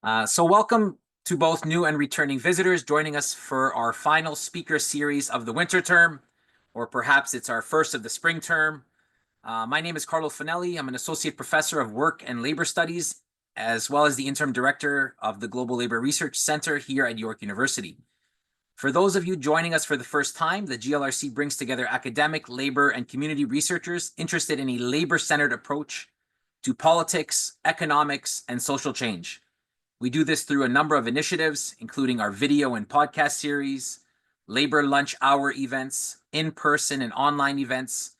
So welcome to both new and returning visitors joining us for our final speaker series of the winter term, or perhaps it's our first of the spring term. My name is Carlo Fanelli. I'm an associate professor of work and labor studies, as well as the interim director of the Global Labor Research Center here at York University. For those of you joining us for the first time, the GLRC brings together academic, labor, and community researchers interested in a labor-centered approach to politics, economics, and social change. We do this through a number of initiatives, including our video and podcast series, labor lunch hour events, in-person and online events,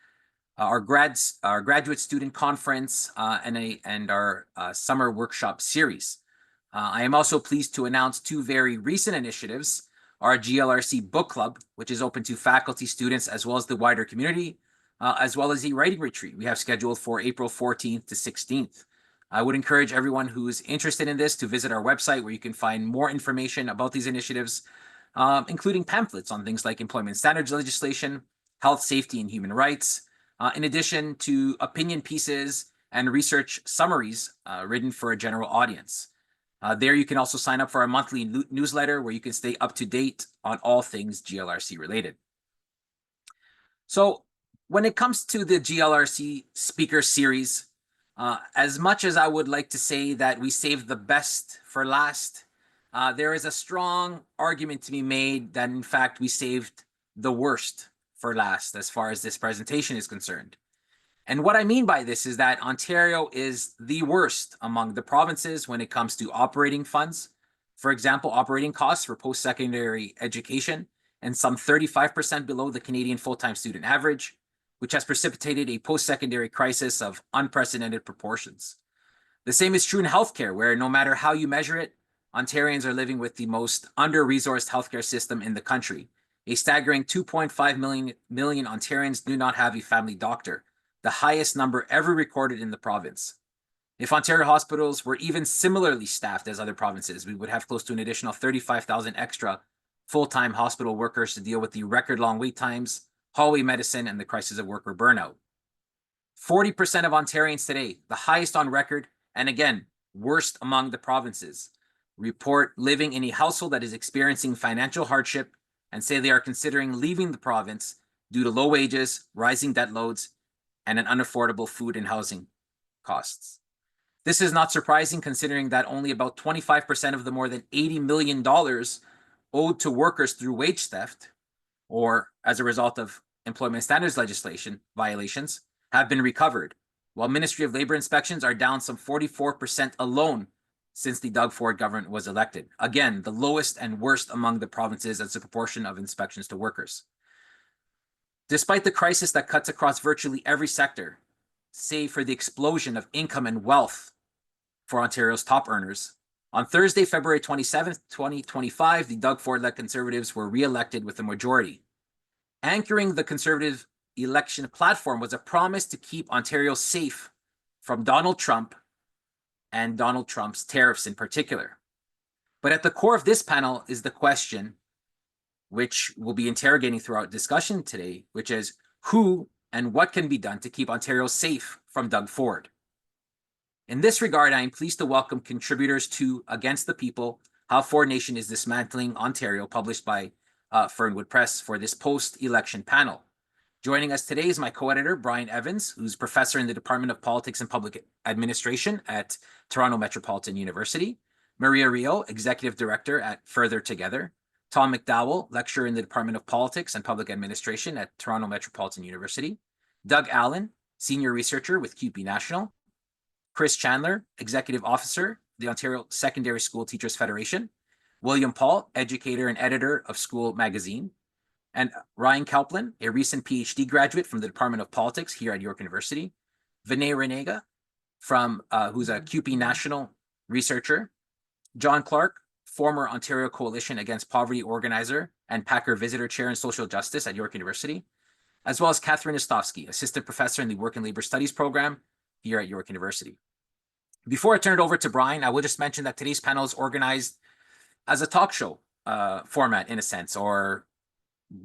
our graduate student conference, and our summer workshop series. I am also pleased to announce two very recent initiatives: our GLRC book club, which is open to faculty, students, as well as the wider community, as well as a writing retreat we have scheduled for April 14th to 16th. I would encourage everyone who's interested in this to visit our website, where you can find more information about these initiatives, including pamphlets on things like employment standards legislation, health, safety, and human rights, in addition to opinion pieces and research summaries written for a general audience. There you can also sign up for our monthly newsletter, where you can stay up to date on all things GLRC related. So when it comes to the GLRC speaker series, as much as I would like to say that we saved the best for last, there is a strong argument to be made that, in fact, we saved the worst for last as far as this presentation is concerned. And what I mean by this is that Ontario is the worst among the provinces when it comes to operating funds. For example, operating costs for post-secondary education, and some 35% below the Canadian full-time student average, which has precipitated a post-secondary crisis of unprecedented proportions. The same is true in healthcare, where no matter how you measure it, Ontarians are living with the most under-resourced healthcare system in the country. A staggering 2.5 million Ontarians do not have a family doctor, the highest number ever recorded in the province. If Ontario hospitals were even similarly staffed as other provinces, we would have close to an additional 35,000 extra full-time hospital workers to deal with the record-long wait times, hallway medicine, and the crisis of worker burnout. 40% of Ontarians today, the highest on record, and again, worst among the provinces, report living in a household that is experiencing financial hardship and say they are considering leaving the province due to low wages, rising debt loads, and an unaffordable food and housing costs. This is not surprising, considering that only about 25% of the more than $80 million owed to workers through wage theft, or as a result of employment standards legislation violations, have been recovered, while Ministry of Labor inspections are down some 44% alone since the Doug Ford government was elected. Again, the lowest and worst among the provinces as a proportion of inspections to workers. Despite the crisis that cuts across virtually every sector, save for the explosion of income and wealth for Ontario's top earners, on Thursday, February 27th, 2025, the Doug Ford-led Conservatives were re-elected with a majority. Anchoring the Conservative election platform was a promise to keep Ontario safe from Donald Trump and Donald Trump's tariffs in particular. But at the core of this panel is the question, which we'll be interrogating throughout discussion today, which is who and what can be done to keep Ontario safe from Doug Ford. In this regard, I am pleased to welcome contributors to Against the People, How Ford Nation is Dismantling Ontario, published by Fernwood Press, for this post-election panel. Joining us today is my co-editor, Bryan Evans, who's professor in the Department of Politics and Public Administration at Toronto Metropolitan University, Maria Rio, executive director at Further Together, Tom McDowell, lecturer in the Department of Politics and Public Administration at Toronto Metropolitan University, Doug Allen, senior researcher with QP National, Chris Chandler, executive officer, the Ontario Secondary School Teachers Federation, William Paul, educator and editor of School Magazine, and Ryan Kauplin, a recent PhD graduate from the Department of Politics here at York University, Vinay Renega, who's a QP National researcher, John Clark, former Ontario Coalition Against Poverty organizer and Packer Visitor Chair in Social Justice at York University, as well as Catherine Istovsky, assistant professor in the Work and Labor Studies program here at York University. Before I turn it over to Bryan, I will just mention that today's panel is organized as a talk show format, in a sense, or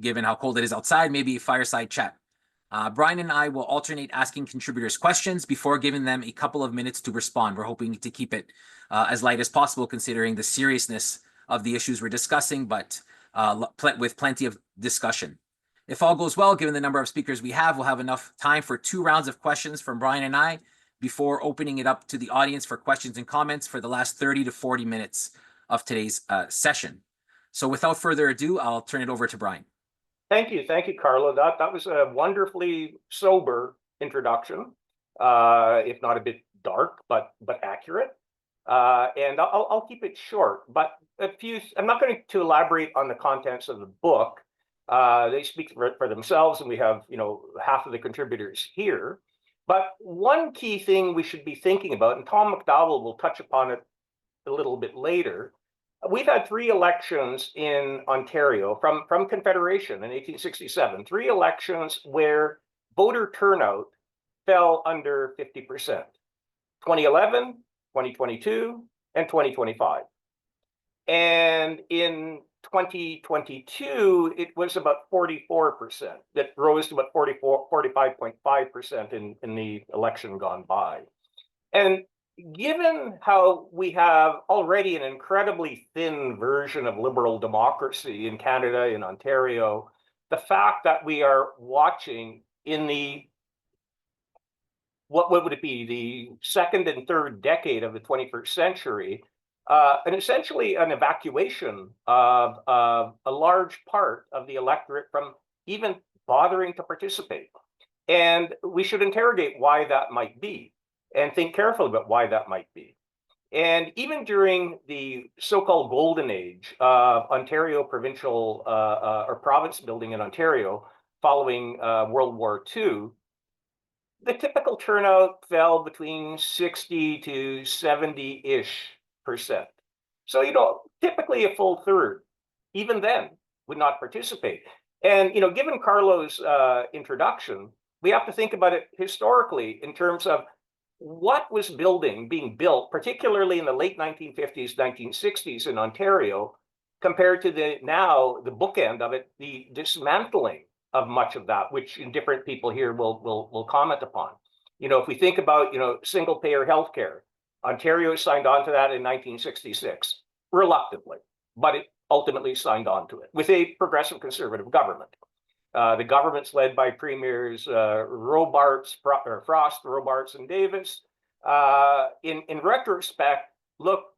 given how cold it is outside, maybe a fireside chat. Bryan and I will alternate asking contributors questions before giving them a couple of minutes to respond. We're hoping to keep it as light as possible considering the seriousness of the issues we're discussing, but with plenty of discussion. If all goes well, given the number of speakers we have, we'll have enough time for 2 rounds of questions from Bryan and I before opening it up to the audience for questions and comments for the last 30 to 40 minutes of today's session. So without further ado, I'll turn it over to Bryan. Thank you, Carlo. That was a wonderfully sober introduction, if not a bit dark, but accurate. And I'll keep it short. But I'm not going to elaborate on the contents of the book. They speak for themselves, and we have half of the contributors here. But one key thing we should be thinking about, and Tom McDowell will touch upon it a little bit later. We've had 3 elections in Ontario from Confederation in 1867, 3 elections where voter turnout fell under 50%, 2011, 2022, and 2025. And in 2022, it was about 44%. That rose to about 45.5% in the election gone by. And given how we have already an incredibly thin version of liberal democracy in Canada, in Ontario, the fact that we are watching in the, what would it be, the second and third decade of the 21st century, and essentially an evacuation of a large part of the electorate from even bothering to participate. And we should interrogate why that might be, and think carefully about why that might be. And even during the so-called golden age of Ontario provincial or province building in Ontario following World War II, the typical turnout fell between 60 to 70-ish%. So, typically a full third, even then, would not participate. And, given Carlo's introduction, we have to think about it historically in terms of what was being built, particularly in the late 1950s, 1960s in Ontario, compared to the bookend of it, the dismantling of much of that, which different people here will comment upon. If we think about, single-payer healthcare, Ontario signed on to that in 1966, reluctantly, but it ultimately signed on to it with a progressive conservative government. The government's led by premiers Frost, Robarts, and Davis. In retrospect, look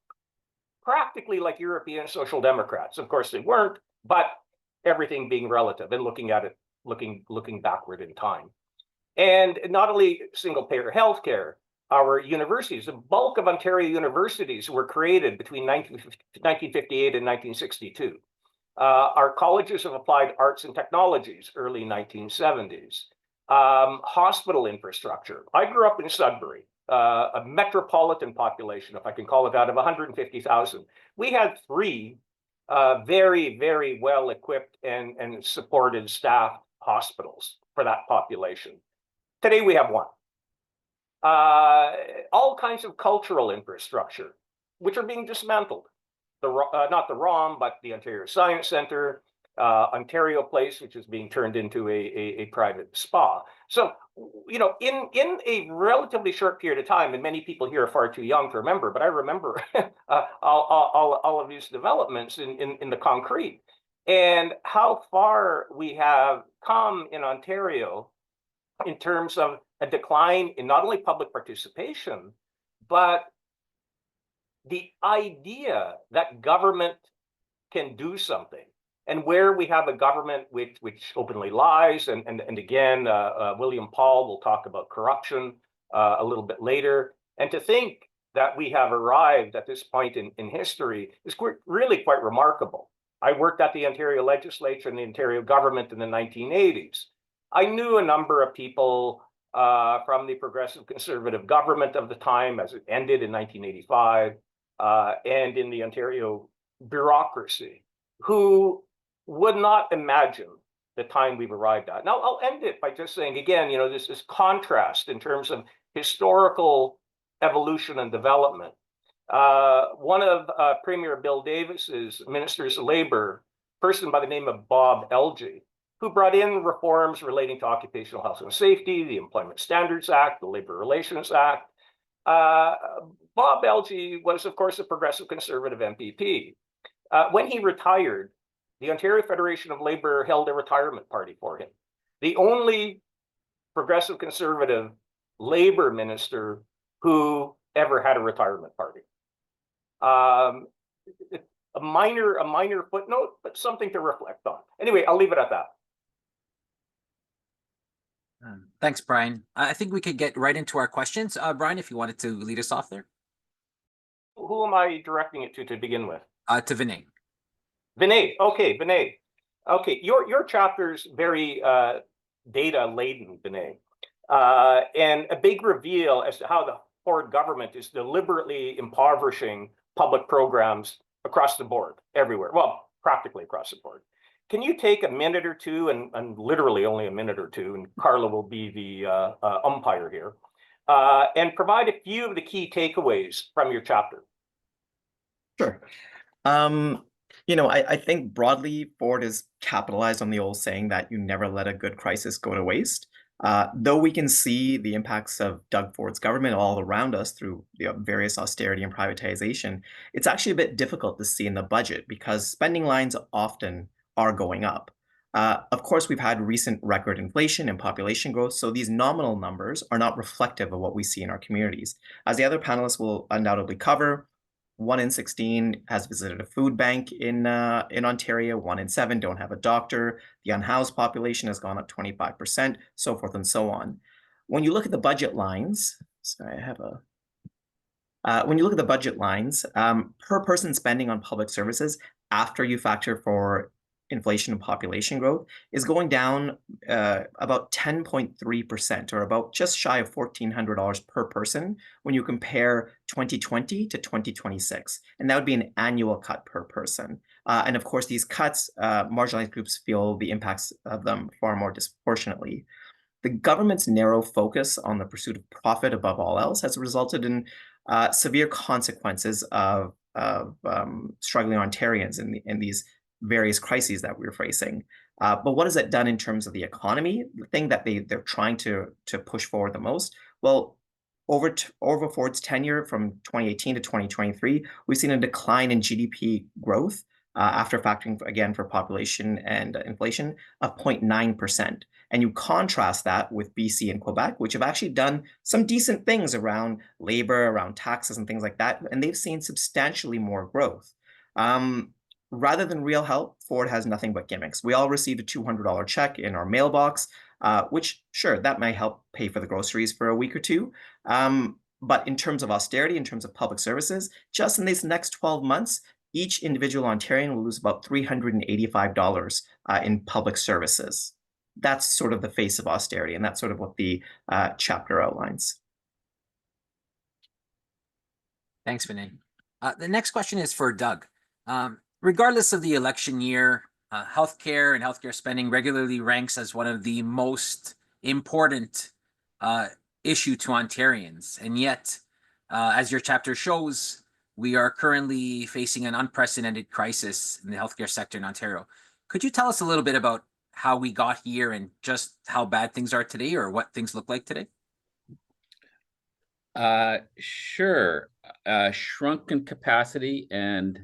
practically like European social democrats. Of course, they weren't, but everything being relative and looking at it, looking backward in time. And not only single-payer healthcare, our universities, the bulk of Ontario universities were created between 1958 and 1962. Our colleges of applied arts and technologies, early 1970s. Hospital infrastructure. I grew up in Sudbury, a metropolitan population, if I can call it that, of 150,000. We had 3 very, very well-equipped and supported staffed hospitals for that population. Today we have 1. All kinds of cultural infrastructure, which are being dismantled. Not the ROM, but the Ontario Science Centre, Ontario Place, which is being turned into a private spa. So, in a relatively short period of time, and many people here are far too young to remember, but I remember all of these developments in the concrete, and how far we have come in Ontario in terms of a decline in not only public participation, but the idea that government can do something, and where we have a government which openly lies, and again, William Paul will talk about corruption a little bit later, and to think that we have arrived at this point in history is really quite remarkable. I worked at the Ontario legislature and the Ontario government in the 1980s. I knew a number of people from the progressive conservative government of the time as it ended in 1985, and in the Ontario bureaucracy, who would not imagine the time we've arrived at. Now, I'll end it by just saying, again, this contrast in terms of historical evolution and development. One of Premier Bill Davis's ministers of labor, person by the name of Bob Elgee, who brought in reforms relating to occupational health and safety, the Employment Standards Act, the Labor Relations Act. Bob Elgee was, of course, a progressive conservative MPP. When he retired, the Ontario Federation of Labor held a retirement party for him. The only progressive conservative labor minister who ever had a retirement party. A minor footnote, but something to reflect on. Anyway, I'll leave it at that. Thanks, Bryan. I think we could get right into our questions. Bryan, if you wanted to lead us off there. Who am I directing it to begin with? To Vinay. Vinay. Okay, Vinay. Okay, your chapter's very data laden, Vinay, and a big reveal as to how the Ford government is deliberately impoverishing public programs across the board, everywhere. Well, practically across the board. Can you take a minute or two, and literally only a minute or two, and Carlo will be the umpire here, and provide a few of the key takeaways from your chapter? Sure. I think broadly Ford has capitalized on the old saying that you never let a good crisis go to waste. Though we can see the impacts of Doug Ford's government all around us through various austerity and privatization, it's actually a bit difficult to see in the budget because spending lines often are going up. Of course, we've had recent record inflation and population growth, so these nominal numbers are not reflective of what we see in our communities. As the other panelists will undoubtedly cover, 1 in 16 has visited a food bank in Ontario. 1 in 7 don't have a doctor. The unhoused population has gone up 25%, so forth and so on. When you look at the budget lines, when you look at the budget lines, per person spending on public services after you factor for inflation and population growth is going down about 10.3%, or about just shy of $1,400 per person when you compare 2020 to 2026. And that would be an annual cut per person. And of course, these cuts, marginalized groups feel the impacts of them far more disproportionately. The government's narrow focus on the pursuit of profit above all else has resulted in severe consequences of struggling Ontarians in these various crises that we're facing. But what has it done in terms of the economy? The thing that they're trying to push forward the most? Well, over Ford's tenure from 2018 to 2023, we've seen a decline in GDP growth after factoring again for population and inflation of 0.9%. And you contrast that with BC and Quebec, which have actually done some decent things around labor, around taxes and things like that, and they've seen substantially more growth. Rather than real help, Ford has nothing but gimmicks. We all received a $200 check in our mailbox, which, sure, that may help pay for the groceries for a week or two. But in terms of austerity, in terms of public services, just in these next 12 months, each individual Ontarian will lose about $385 in public services. That's sort of the face of austerity, and that's sort of what the chapter outlines. Thanks, Vinay. The next question is for Doug. Regardless of the election year, healthcare and healthcare spending regularly ranks as one of the most important issue to Ontarians. And yet, as your chapter shows, we are currently facing an unprecedented crisis in the healthcare sector in Ontario. Could you tell us a little bit about how we got here and just how bad things are today, or what things look like today? Sure. Shrunken capacity and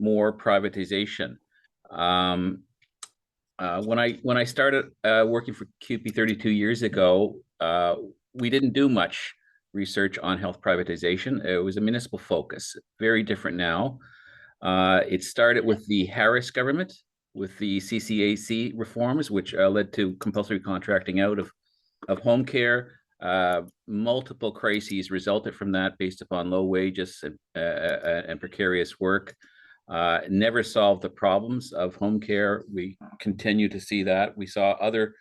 more privatization. When I started working for CUPE 32 years ago, we didn't do much research on health privatization. It was a municipal focus, very different now. It started with the Harris government, with the CCAC reforms, which led to compulsory contracting out of home care. Multiple crises resulted from that based upon low wages and precarious work. Never solved the problems of home care. We continue to see that. We saw other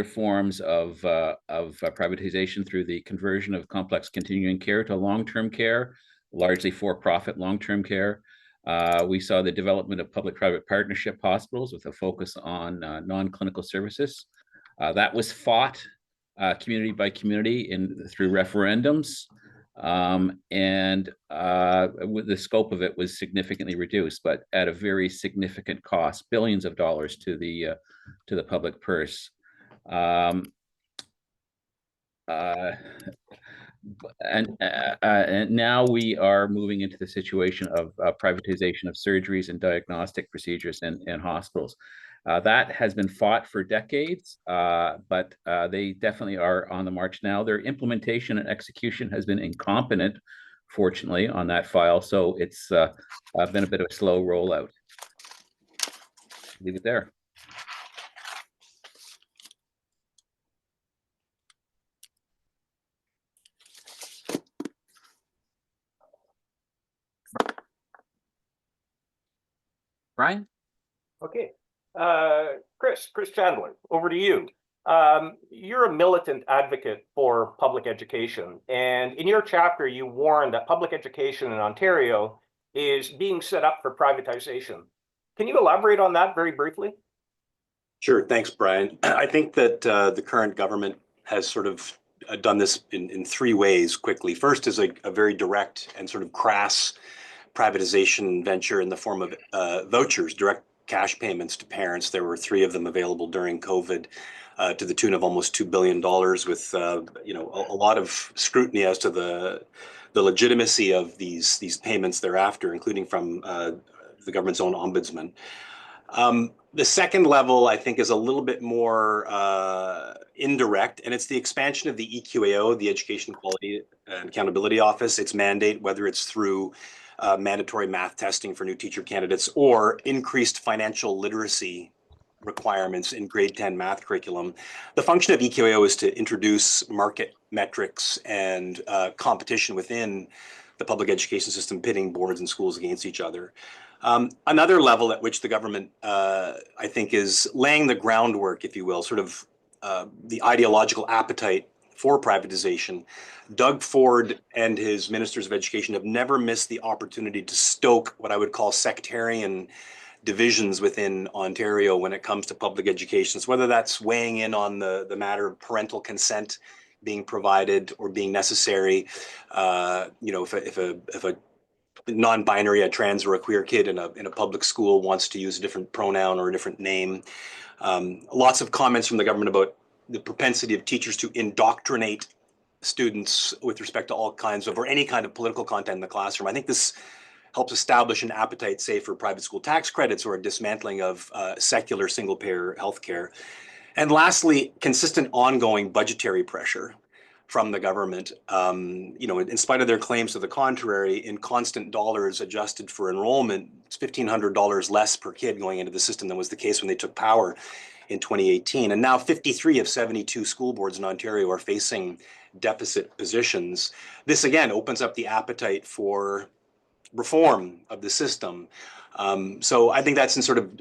forms of privatization through the conversion of complex continuing care to long-term care, largely for-profit long-term care. We saw the development of public-private partnership hospitals with a focus on non-clinical services. That was fought community by community through referendums. The scope of it was significantly reduced, but at a very significant cost, billions of dollars to the public purse. And now we are moving into the situation of privatization of surgeries and diagnostic procedures in hospitals. That has been fought for decades, but they definitely are on the march now. Their implementation and execution has been incompetent, fortunately, on that file. So it's been a bit of a slow rollout. Leave it there. Bryan? Okay. Chris Chandler, over to you. You're a militant advocate for public education, and in your chapter, you warn that public education in Ontario is being set up for privatization. Can you elaborate on that very briefly? Sure, thanks, Brian. I think that the current government has sort of done this in three ways quickly. First is a very direct and sort of crass privatization venture in the form of vouchers, direct cash payments to parents. There were 3 of them available during COVID to the tune of almost $2 billion, with a lot of scrutiny as to the legitimacy of these payments thereafter, including from the government's own ombudsman. The second level, I think, is a little bit more indirect, and it's the expansion of the EQAO, the Education Quality and Accountability Office, its mandate, whether it's through mandatory math testing for new teacher candidates or increased financial literacy requirements in grade 10 math curriculum. The function of EQAO is to introduce market metrics and competition within the public education system, pitting boards and schools against each other. Another level at which the government, I think, is laying the groundwork, if you will, sort of the ideological appetite for privatization. Doug Ford and his ministers of education have never missed the opportunity to stoke what I would call sectarian divisions within Ontario when it comes to public education. So whether that's weighing in on the matter of parental consent being provided or being necessary, if a non-binary, a trans or a queer kid in a public school wants to use a different pronoun or a different name. Lots of comments from the government about the propensity of teachers to indoctrinate students with respect to all kinds of, or any kind of political content in the classroom. I think this helps establish an appetite, say, for private school tax credits or a dismantling of secular single-payer healthcare. And lastly, consistent ongoing budgetary pressure from the government, in spite of their claims to the contrary, in constant dollars adjusted for enrollment, it's $1,500 less per kid going into the system than was the case when they took power in 2018. And now 53 of 72 school boards in Ontario are facing deficit positions. This again opens up the appetite for reform of the system. So I think that's in sort of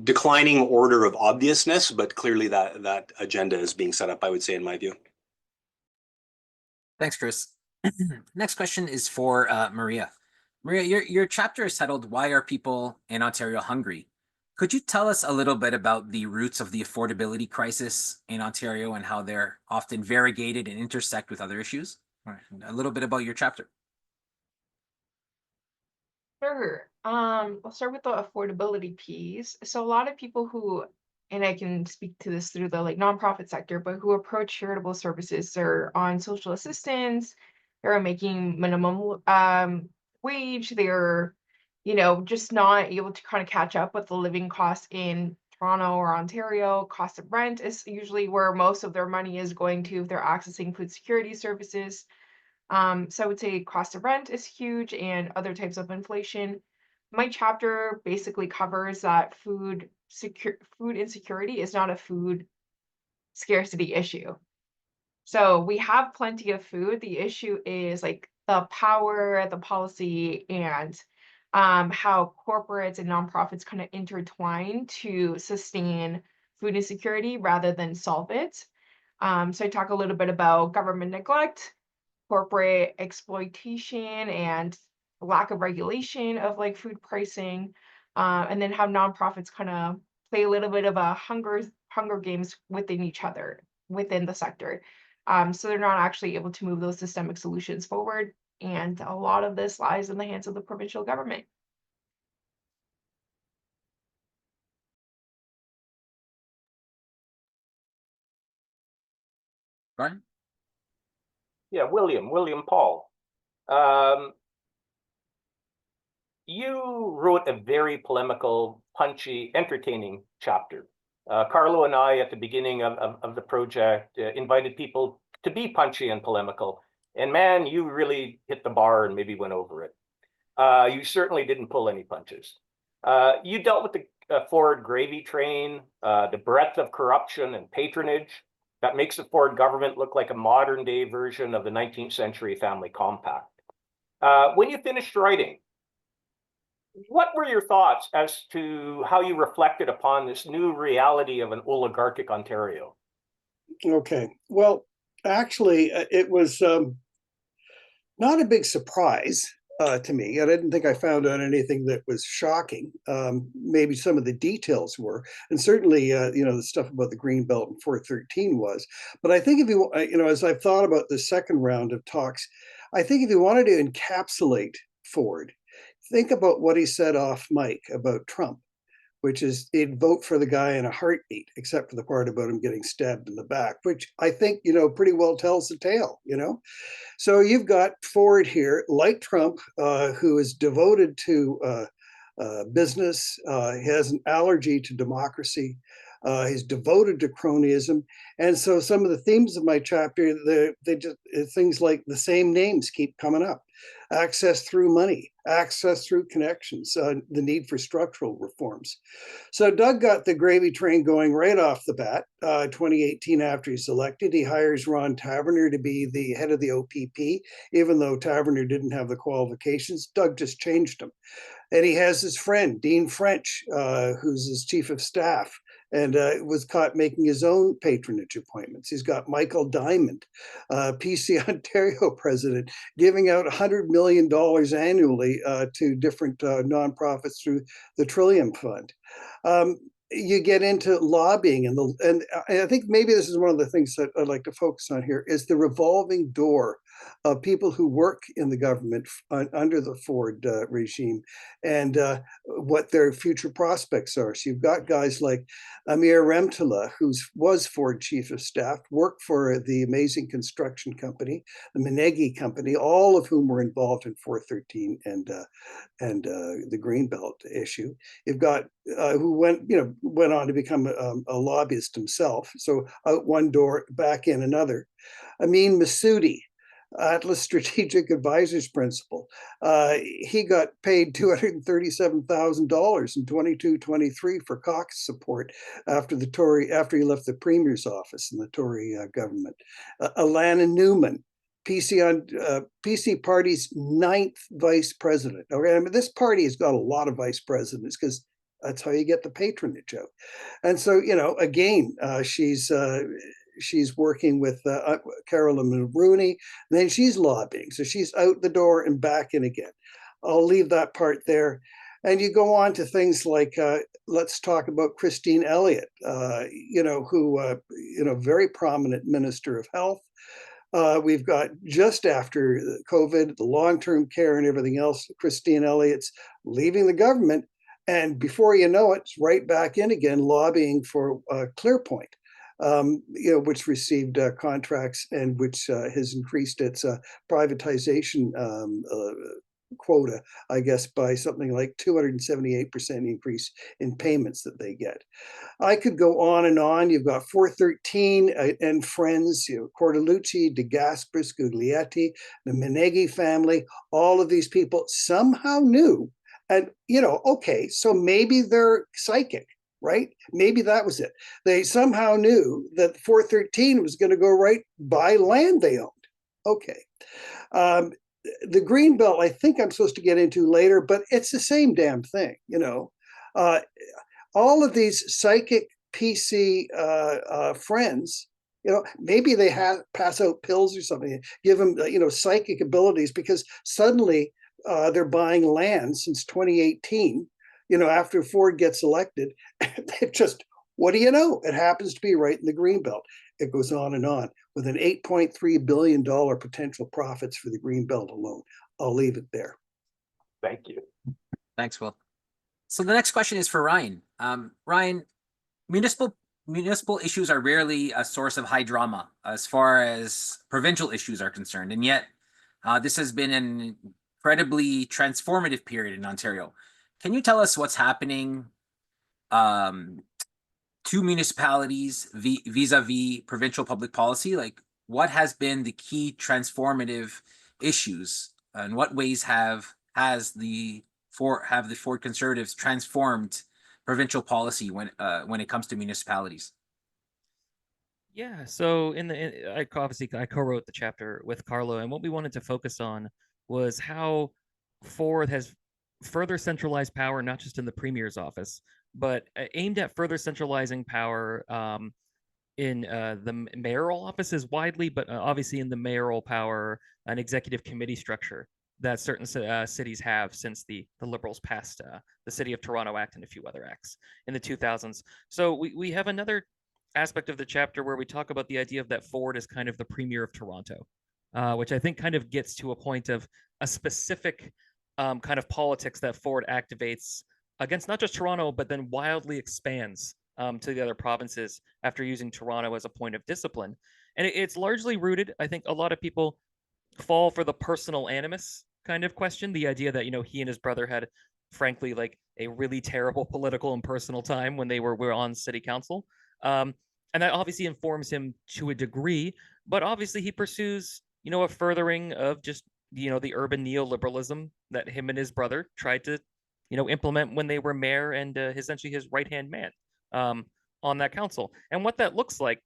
declining order of obviousness, but clearly that agenda is being set up, I would say, in my view. Thanks, Chris. Next question is for Maria. Maria, your chapter is titled, "Why Are People in Ontario Hungry?" Could you tell us a little bit about the roots of the affordability crisis in Ontario and how they're often variegated and intersect with other issues? All right, a little bit about your chapter. Sure. I'll start with the affordability piece. So a lot of people who, and I can speak to this through the nonprofit sector, but who approach charitable services are on social assistance, they're making minimum wage, they're, just not able to kind of catch up with the living costs in Toronto or Ontario. Cost of rent is usually where most of their money is going to if they're accessing food security services. So I would say cost of rent is huge and other types of inflation. My chapter basically covers that food insecurity is not a food scarcity issue. So we have plenty of food. The issue is the power, the policy, and how corporates and nonprofits kind of intertwine to sustain food insecurity rather than solve it. So I talk a little bit about government neglect, corporate exploitation, and lack of regulation of food pricing, and then how nonprofits kind of play a little bit of a hunger games within each other within the sector. So they're not actually able to move those systemic solutions forward. And a lot of this lies in the hands of the provincial government. Bryan? Yeah, William Paul. You wrote a very polemical, punchy, entertaining chapter. Carlo and I, at the beginning of the project, invited people to be punchy and polemical. And man, you really hit the bar and maybe went over it. You certainly didn't pull any punches. You dealt with the Ford gravy train, the breadth of corruption and patronage that makes the Ford government look like a modern day version of the 19th century family compact. When you finished writing, what were your thoughts as to how you reflected upon this new reality of an oligarchic Ontario? Okay. Well, actually, it was not a big surprise to me. I didn't think I found out anything that was shocking. Maybe some of the details were, and certainly, the stuff about the Greenbelt and 413 was. But I think if as I've thought about the second round of talks, I think if you wanted to encapsulate Ford, think about what he said off mic about Trump, which is he'd vote for the guy in a heartbeat, except for the part about him getting stabbed in the back, which I think, pretty well tells the tale, So you've got Ford here, like Trump, who is devoted to business. He has an allergy to democracy. He's devoted to cronyism. And so some of the themes of my chapter, they just things like the same names keep coming up. Access through money, access through connections, the need for structural reforms. So Doug got the gravy train going right off the bat. 2018, after he's elected, he hires Ron Taverner to be the head of the OPP, even though Taverner didn't have the qualifications. Doug just changed him. And he has his friend, Dean French, who's his chief of staff, and was caught making his own patronage appointments. He's got Michael Diamond, PC Ontario president, giving out $100 million annually to different nonprofits through the Trillium Fund. You get into lobbying, and I think maybe this is one of the things that I'd like to focus on here is the revolving door of people who work in the government under the Ford regime and what their future prospects are. So you've got guys like Amir Remtala, who was Ford chief of staff, worked for the amazing construction company, the Menegi company, all of whom were involved in 413 and the Greenbelt issue. You've got who went on to become a lobbyist himself. So out one door, back in another. Amin Massoudi, Atlas Strategic Advisors Principal. He got paid $237,000 in 22-23 for Cox support after he left the Premier's office in the Tory government. Alana Newman, PC party's 9th vice president. Okay, I mean, this party has got a lot of vice presidents because that's how you get the patronage out. And so, again, she's working with Carolyn Rooney, then she's lobbying. So she's out the door and back in again. I'll leave that part there. And you go on to things like, let's talk about Christine Elliott, who, very prominent minister of health. We've got just after COVID, the long-term care and everything else, Christine Elliott's leaving the government. And before you know it, it's right back in again, lobbying for ClearPoint, which received contracts and which has increased its privatization quota, I guess, by something like 278% increase in payments that they get. I could go on and on. You've got 413 and friends, Cortellucci, De Gasperis, Guglietti, the Menegi family. All of these people somehow knew. And, okay, so maybe they're psychic, right? Maybe that was it. They somehow knew that 413 was going to go right by land they owned. Okay. The Greenbelt, I think I'm supposed to get into later, but it's the same damn thing, all of these psychic PC friends, maybe they pass out pills or something, give them, psychic abilities because suddenly they're buying land since 2018, after Ford gets elected. It just, what do you know? It happens to be right in the Greenbelt. it goes on, with an $8.3 billion potential profits for the Greenbelt alone. I'll leave it there. Thank you. Thanks, Will. So the next question is for Ryan. Ryan, municipal issues are rarely a source of high drama as far as provincial issues are concerned, and yet this has been an incredibly transformative period in Ontario. Can you tell us what's happening to municipalities vis-a-vis provincial public policy? Like, what has been the key transformative issues, and what ways have the Ford Conservatives transformed provincial policy when it comes to municipalities? Yeah, so I co-wrote the chapter with Carlo, and what we wanted to focus on was how Ford has further centralized power, not just in the premier's office, but aimed at further centralizing power in the mayoral offices widely, but obviously in the mayoral power, an executive committee structure that certain cities have since the Liberals passed the City of Toronto Act and a few other acts in the 2000s. So we have another aspect of the chapter where we talk about the idea of that Ford is kind of the premier of Toronto, which I think kind of gets to a point of a specific kind of politics that Ford activates against not just Toronto, but then wildly expands to the other provinces after using Toronto as a point of discipline. And it's largely rooted, I think a lot of people fall for the personal animus kind of question, the idea that, he and his brother had, frankly, like a really terrible political and personal time when they were on city council. And that obviously informs him to a degree, but obviously he pursues, a furthering of just, the urban neoliberalism that him and his brother tried to, implement when they were mayor and essentially his right-hand man on that council. And what that looks like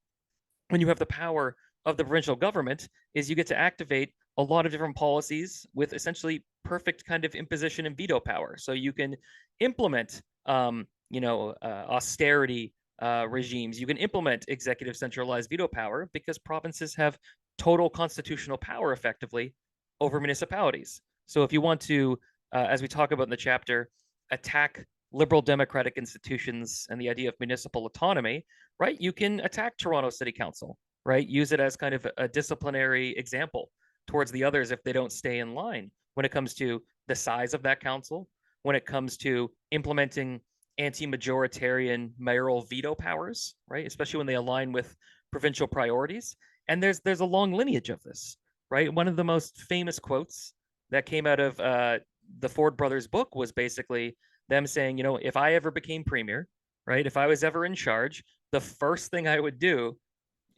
when you have the power of the provincial government is you get to activate a lot of different policies with essentially perfect kind of imposition and veto power. So you can implement, austerity regimes. You can implement executive centralized veto power because provinces have total constitutional power effectively over municipalities. So if you want to, as we talk about in the chapter, attack liberal democratic institutions and the idea of municipal autonomy, right? You can attack Toronto City Council, right? Use it as kind of a disciplinary example towards the others if they don't stay in line when it comes to the size of that council, when it comes to implementing anti-majoritarian mayoral veto powers, right? Especially when they align with provincial priorities. And there's a long lineage of this, right? One of the most famous quotes that came out of the Ford brothers' book was basically them saying, if I ever became premier, right? If I was ever in charge, the first thing I would do,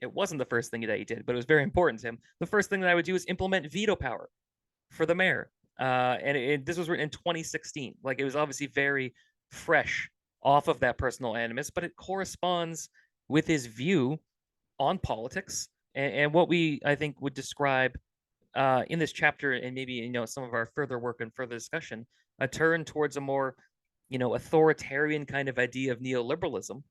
it wasn't the first thing that he did, but it was very important to him. The first thing that I would do is implement veto power for the mayor. And this was written in 2016. Like, it was obviously very fresh off of that personal animus, but it corresponds with his view on politics and what we, I think, would describe in this chapter, and maybe, some of our further work and further discussion, a turn towards a more, authoritarian kind of idea of neoliberalism.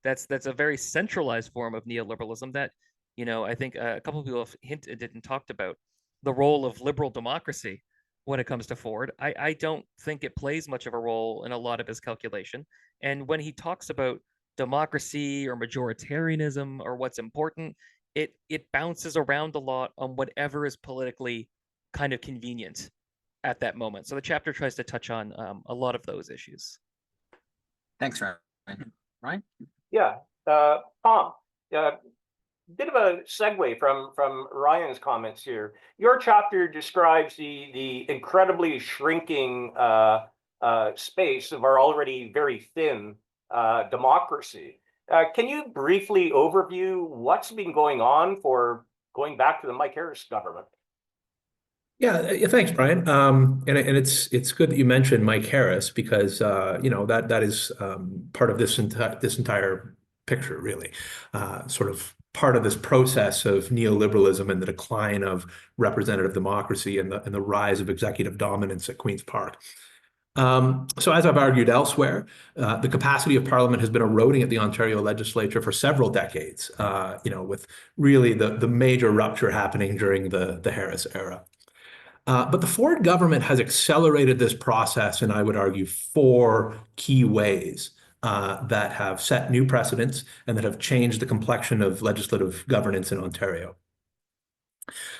That's a very centralized form of neoliberalism that, I think a couple of people have hinted and talked about the role of liberal democracy when it comes to Ford. I don't think it plays much of a role in a lot of his calculation. And when he talks about democracy or majoritarianism or what's important, it bounces around a lot on whatever is politically kind of convenient at that moment. So the chapter tries to touch on a lot of those issues. Thanks, Ryan. Ryan? Yeah, Tom, bit of a segue from Ryan's comments here. Your chapter describes the incredibly shrinking space of our already very thin democracy. Can you briefly overview what's been going on for going back to the Mike Harris government? Yeah, thanks, Bryan. And it's good that you mentioned Mike Harris because that is part of this entire picture, really, sort of part of this process of neoliberalism and the decline of representative democracy and the rise of executive dominance at Queen's Park. So as I've argued elsewhere, the capacity of Parliament has been eroding at the Ontario legislature for several decades, with really the major rupture happening during the Harris era. But the Ford government has accelerated this process in, I would argue, 4 key ways. that have set new precedents and that have changed the complexion of legislative governance in Ontario.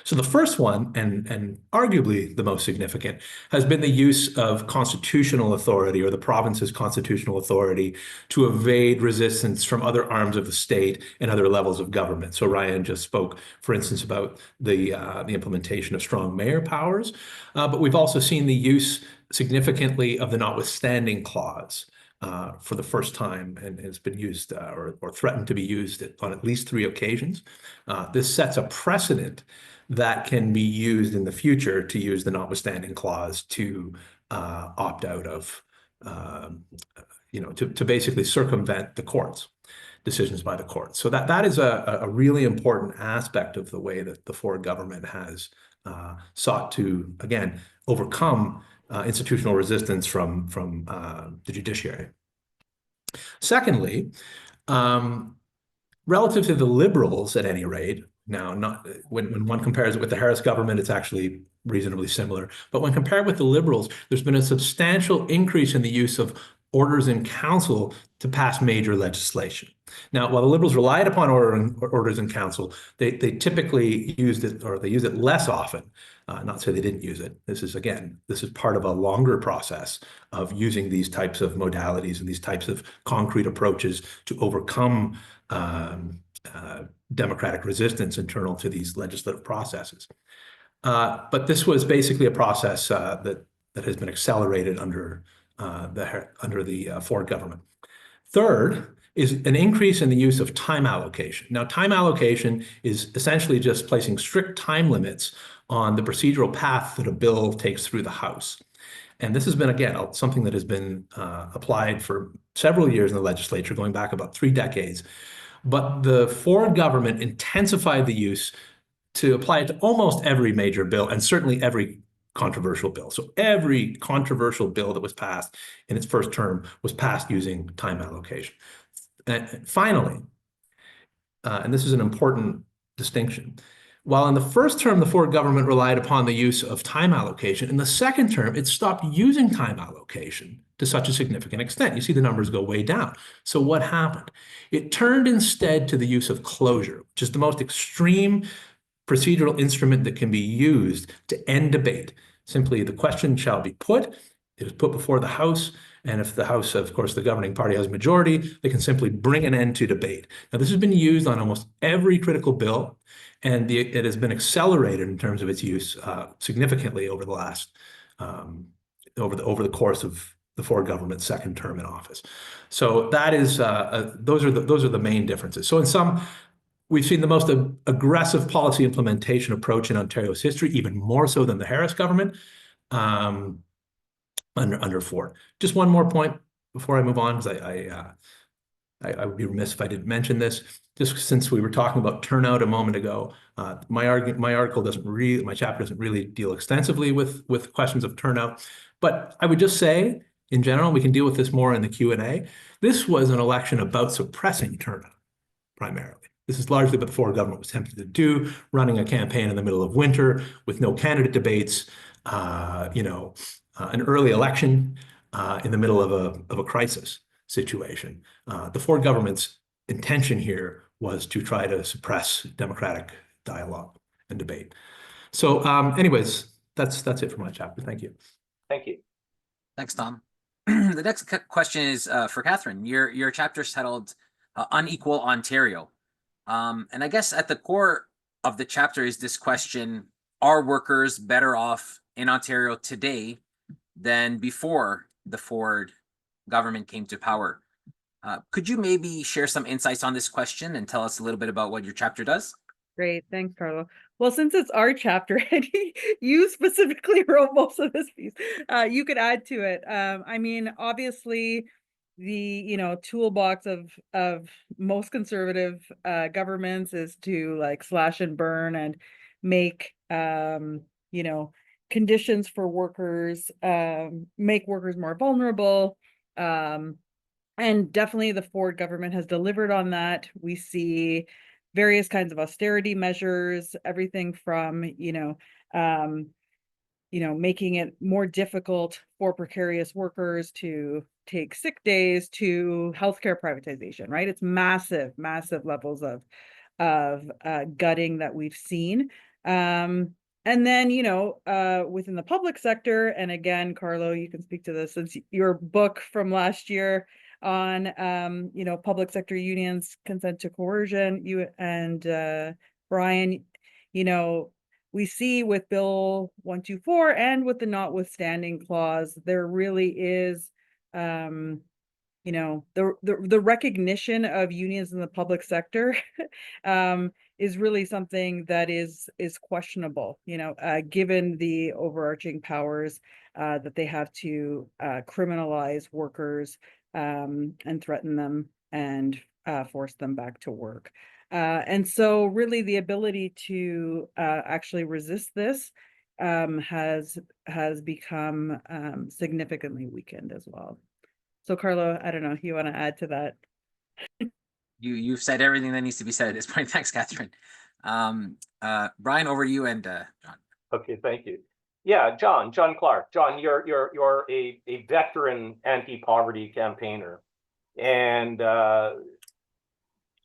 So the first one, and arguably the most significant, has been the use of constitutional authority, or the province's constitutional authority, to evade resistance from other arms of the state and other levels of government. So Ryan just spoke, for instance, about the implementation of strong mayor powers, but we've also seen the use significantly of the notwithstanding clause. For the first time, and has been used or threatened to be used on at least 3 occasions. This sets a precedent that can be used in the future to use the notwithstanding clause to opt out of, to basically circumvent the courts, decisions by the courts. So that is a really important aspect of the way that the Ford government has sought to, again, overcome institutional resistance from the judiciary. Secondly, relative to the Liberals, at any rate, now not when one compares it with the Harris government, it's actually reasonably similar. But when compared with the Liberals, there's been a substantial increase in the use of orders in council to pass major legislation. Now, while the Liberals relied upon orders in council, they typically used it, or they use it less often. Not to say they didn't use it. This is part of a longer process of using these types of modalities and these types of concrete approaches to overcome democratic resistance internal to these legislative processes. But this was basically a process that has been accelerated under the Ford government. Third is an increase in the use of time allocation. Now, time allocation is essentially just placing strict time limits on the procedural path that a bill takes through the House. And this has been, again, something that has been applied for several years in the legislature, going back about 3 decades. But the Ford government intensified the use to apply it to almost every major bill, and certainly every controversial bill. So every controversial bill that was passed in its first term was passed using time allocation. And finally, and this is an important distinction, while in the first term, the Ford government relied upon the use of time allocation, in the second term, it stopped using time allocation to such a significant extent. You see the numbers go way down. So what happened? It turned instead to the use of closure, which is the most extreme procedural instrument that can be used to end debate. Simply, the question shall be put. It is put before the House, and if the House, of course, the governing party has a majority, they can simply bring an end to debate. Now, this has been used on almost every critical bill, and it has been accelerated in terms of its use significantly over the last over the course of the Ford government's second term in office. So that is those are the main differences. So in sum, we've seen the most aggressive policy implementation approach in Ontario's history, even more so than the Harris government under Ford. Just one more point before I move on, because I would be remiss if I didn't mention this. Just since we were talking about turnout a moment ago, my chapter doesn't really deal extensively with questions of turnout. But I would just say, in general, we can deal with this more in the Q&A. This was an election about suppressing turnout, primarily. This is largely what the Ford government was tempted to do, running a campaign in the middle of winter with no candidate debates, an early election in the middle of a crisis situation. The Ford government's intention here was to try to suppress democratic dialogue and debate. So anyways, that's it for my chapter. Thank you. Thank you. Thanks, Tom. The next question is for Catherine. Your chapter's titled Unequal Ontario. And I guess at the core of the chapter is this question: are workers better off in Ontario today than before the Ford government came to power? Could you maybe share some insights on this question and tell us a little bit about what your chapter does? Great, thanks, Carlo. Well, since it's our chapter and you specifically wrote most of this piece, you could add to it. I mean, obviously, the toolbox of most conservative governments is to like slash and burn and make conditions for workers, make workers more vulnerable. And definitely the Ford government has delivered on that. We see various kinds of austerity measures, everything from making it more difficult for precarious workers to take sick days, to healthcare privatization, right? It's massive levels of gutting that we've seen. And then, within the public sector, and again, Carlo, you can speak to this since your book from last year on, public sector unions, consent to coercion, you and Bryan, we see with Bill 124 and with the notwithstanding clause, there really is, the recognition of unions in the public sector is really something that is questionable, given the overarching powers that they have to criminalize workers and threaten them and force them back to work. And so really the ability to actually resist this has become significantly weakened as well. So Carlo, I don't know, you want to add to that? You've said everything that needs to be said at this point. Thanks, Catherine. Bryan, over to you and John. Okay, thank you. Yeah, John Clark. John, you're a veteran anti-poverty campaigner, and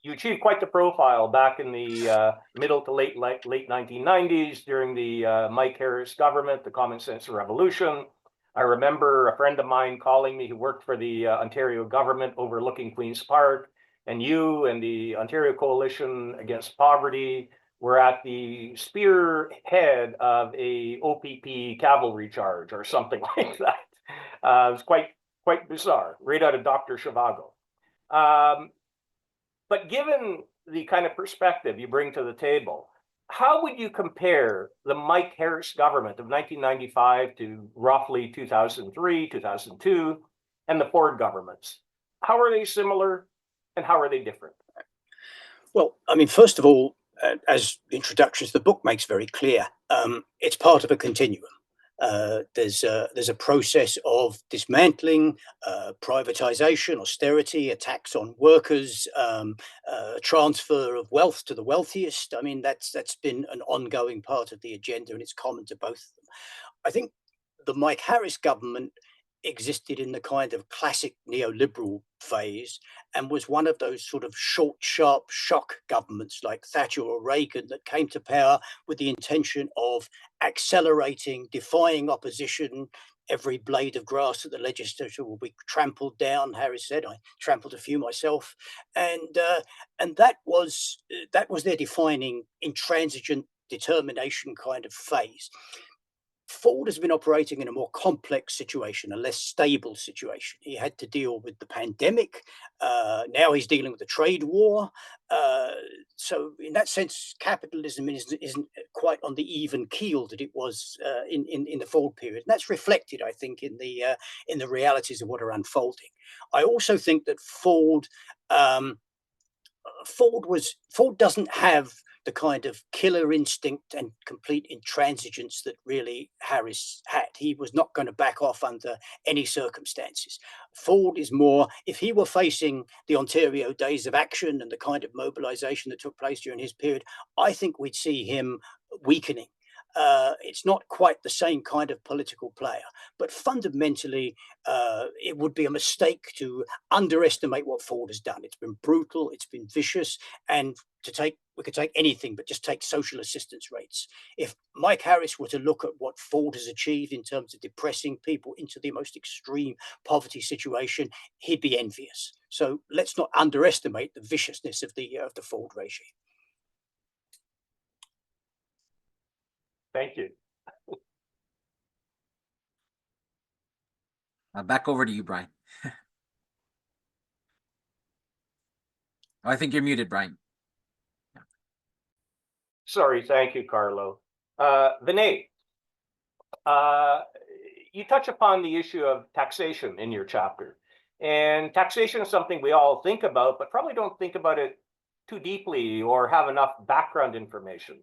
you achieved quite the profile back in the middle to late 1990s during the Mike Harris government, the Common Sense Revolution. I remember a friend of mine calling me who worked for the Ontario government overlooking Queen's Park, and you and the Ontario Coalition Against Poverty were at the spearhead of a OPP cavalry charge or something like that. It was quite bizarre, right out of Dr. Zhivago. But given the kind of perspective you bring to the table, how would you compare the Mike Harris government of 1995 to roughly 2003, 2002, and the Ford governments? How are they similar and how are they different? Well, I mean, first of all, as introductions, the book makes very clear, it's part of a continuum. There's a process of dismantling, privatization, austerity, attacks on workers, transfer of wealth to the wealthiest. I mean, that's been an ongoing part of the agenda, and it's common to both of them. I think the Mike Harris government existed in the kind of classic neoliberal phase and was one of those sort of short, sharp shock governments like Thatcher or Reagan that came to power with the intention of accelerating, defying opposition. Every blade of grass at the legislature will be trampled down. Harris said, I trampled a few myself, and that was their defining intransigent determination kind of phase. Ford has been operating in a more complex situation, a less stable situation. He had to deal with the pandemic. Now he's dealing with the trade war. So in that sense, capitalism isn't quite on the even keel that it was in the Ford period. And that's reflected, I think, in the realities of what are unfolding. I also think that Ford doesn't have the kind of killer instinct and complete intransigence that really Harris had. He was not going to back off under any circumstances. Ford is more, if he were facing the Ontario days of action and the kind of mobilization that took place during his period, I think we'd see him weakening. It's not quite the same kind of political player, but fundamentally, it would be a mistake to underestimate what Ford has done. It's been brutal, it's been vicious, and we could take anything, but just take social assistance rates. If Mike Harris were to look at what Ford has achieved in terms of depressing people into the most extreme poverty situation, he'd be envious. So let's not underestimate the viciousness of the Ford regime. Thank you. Back over to you, Bryan. I think you're muted, Bryan. Sorry, thank you, Carlo. Vinay, you touch upon the issue of taxation in your chapter. And taxation is something we all think about, but probably don't think about it too deeply or have enough background information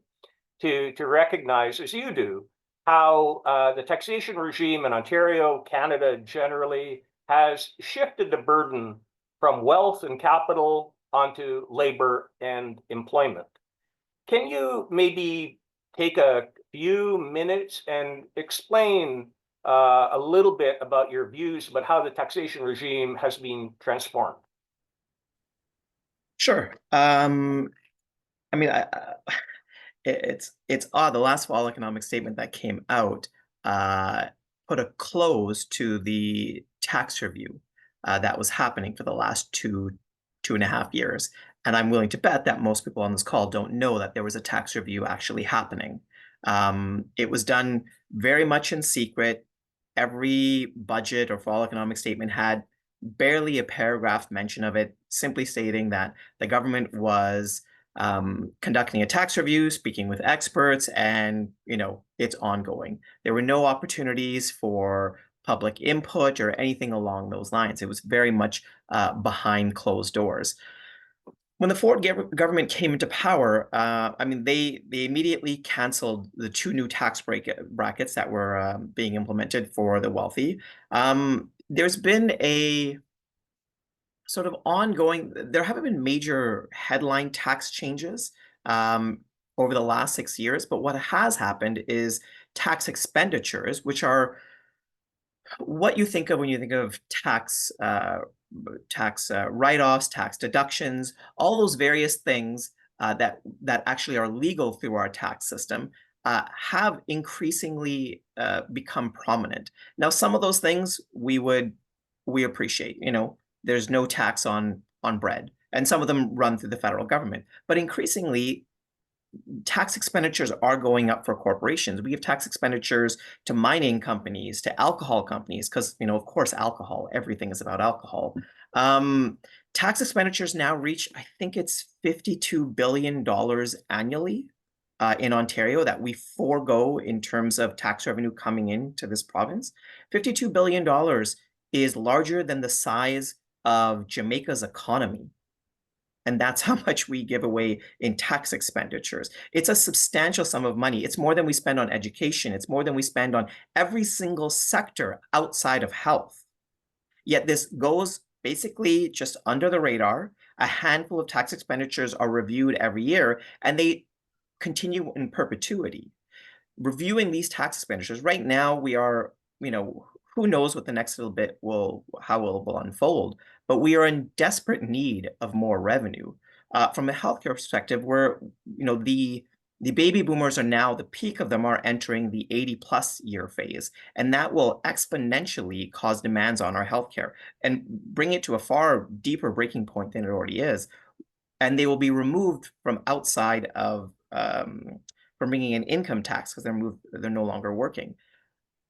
to recognize, as you do, how the taxation regime in Ontario, Canada generally, has shifted the burden from wealth and capital onto labor and employment. Can you maybe take a few minutes and explain a little bit about your views about how the taxation regime has been transformed? Sure. I mean, it's odd. The last fall economic statement that came out put a close to the tax review that was happening for the last 2.5 years. And I'm willing to bet that most people on this call don't know that there was a tax review actually happening. It was done very much in secret. Every budget or fall economic statement had barely a paragraph mention of it, simply stating that the government was conducting a tax review, speaking with experts, and it's ongoing. There were no opportunities for public input or anything along those lines. It was very much behind closed doors. When the Ford government came into power, I mean, they immediately canceled the 2 new tax brackets that were being implemented for the wealthy. There's been a sort of ongoing, there haven't been major headline tax changes over the last 6 years, but what has happened is tax expenditures, which are what you think of when you think of tax write-offs, tax deductions, all those various things that actually are legal through our tax system have increasingly become prominent. Now, some of those things we appreciate. There's no tax on bread, and some of them run through the federal government. But increasingly, tax expenditures are going up for corporations. We have tax expenditures to mining companies, to alcohol companies, because, of course, alcohol, everything is about alcohol. Tax expenditures now reach, I think it's $52 billion annually in Ontario that we forego in terms of tax revenue coming into this province. $52 billion is larger than the size of Jamaica's economy. And that's how much we give away in tax expenditures. It's a substantial sum of money. It's more than we spend on education. It's more than we spend on every single sector outside of health. Yet this goes basically just under the radar. A handful of tax expenditures are reviewed every year, and they continue in perpetuity. Reviewing these tax expenditures, right now we are, who knows what the next little bit how it will unfold, but we are in desperate need of more revenue. From a healthcare perspective, where the baby boomers are now, the peak of them are entering the 80+ year phase, and that will exponentially cause demands on our healthcare and bring it to a far deeper breaking point than it already is. And they will be removed from outside of from bringing in income tax because they're no longer working.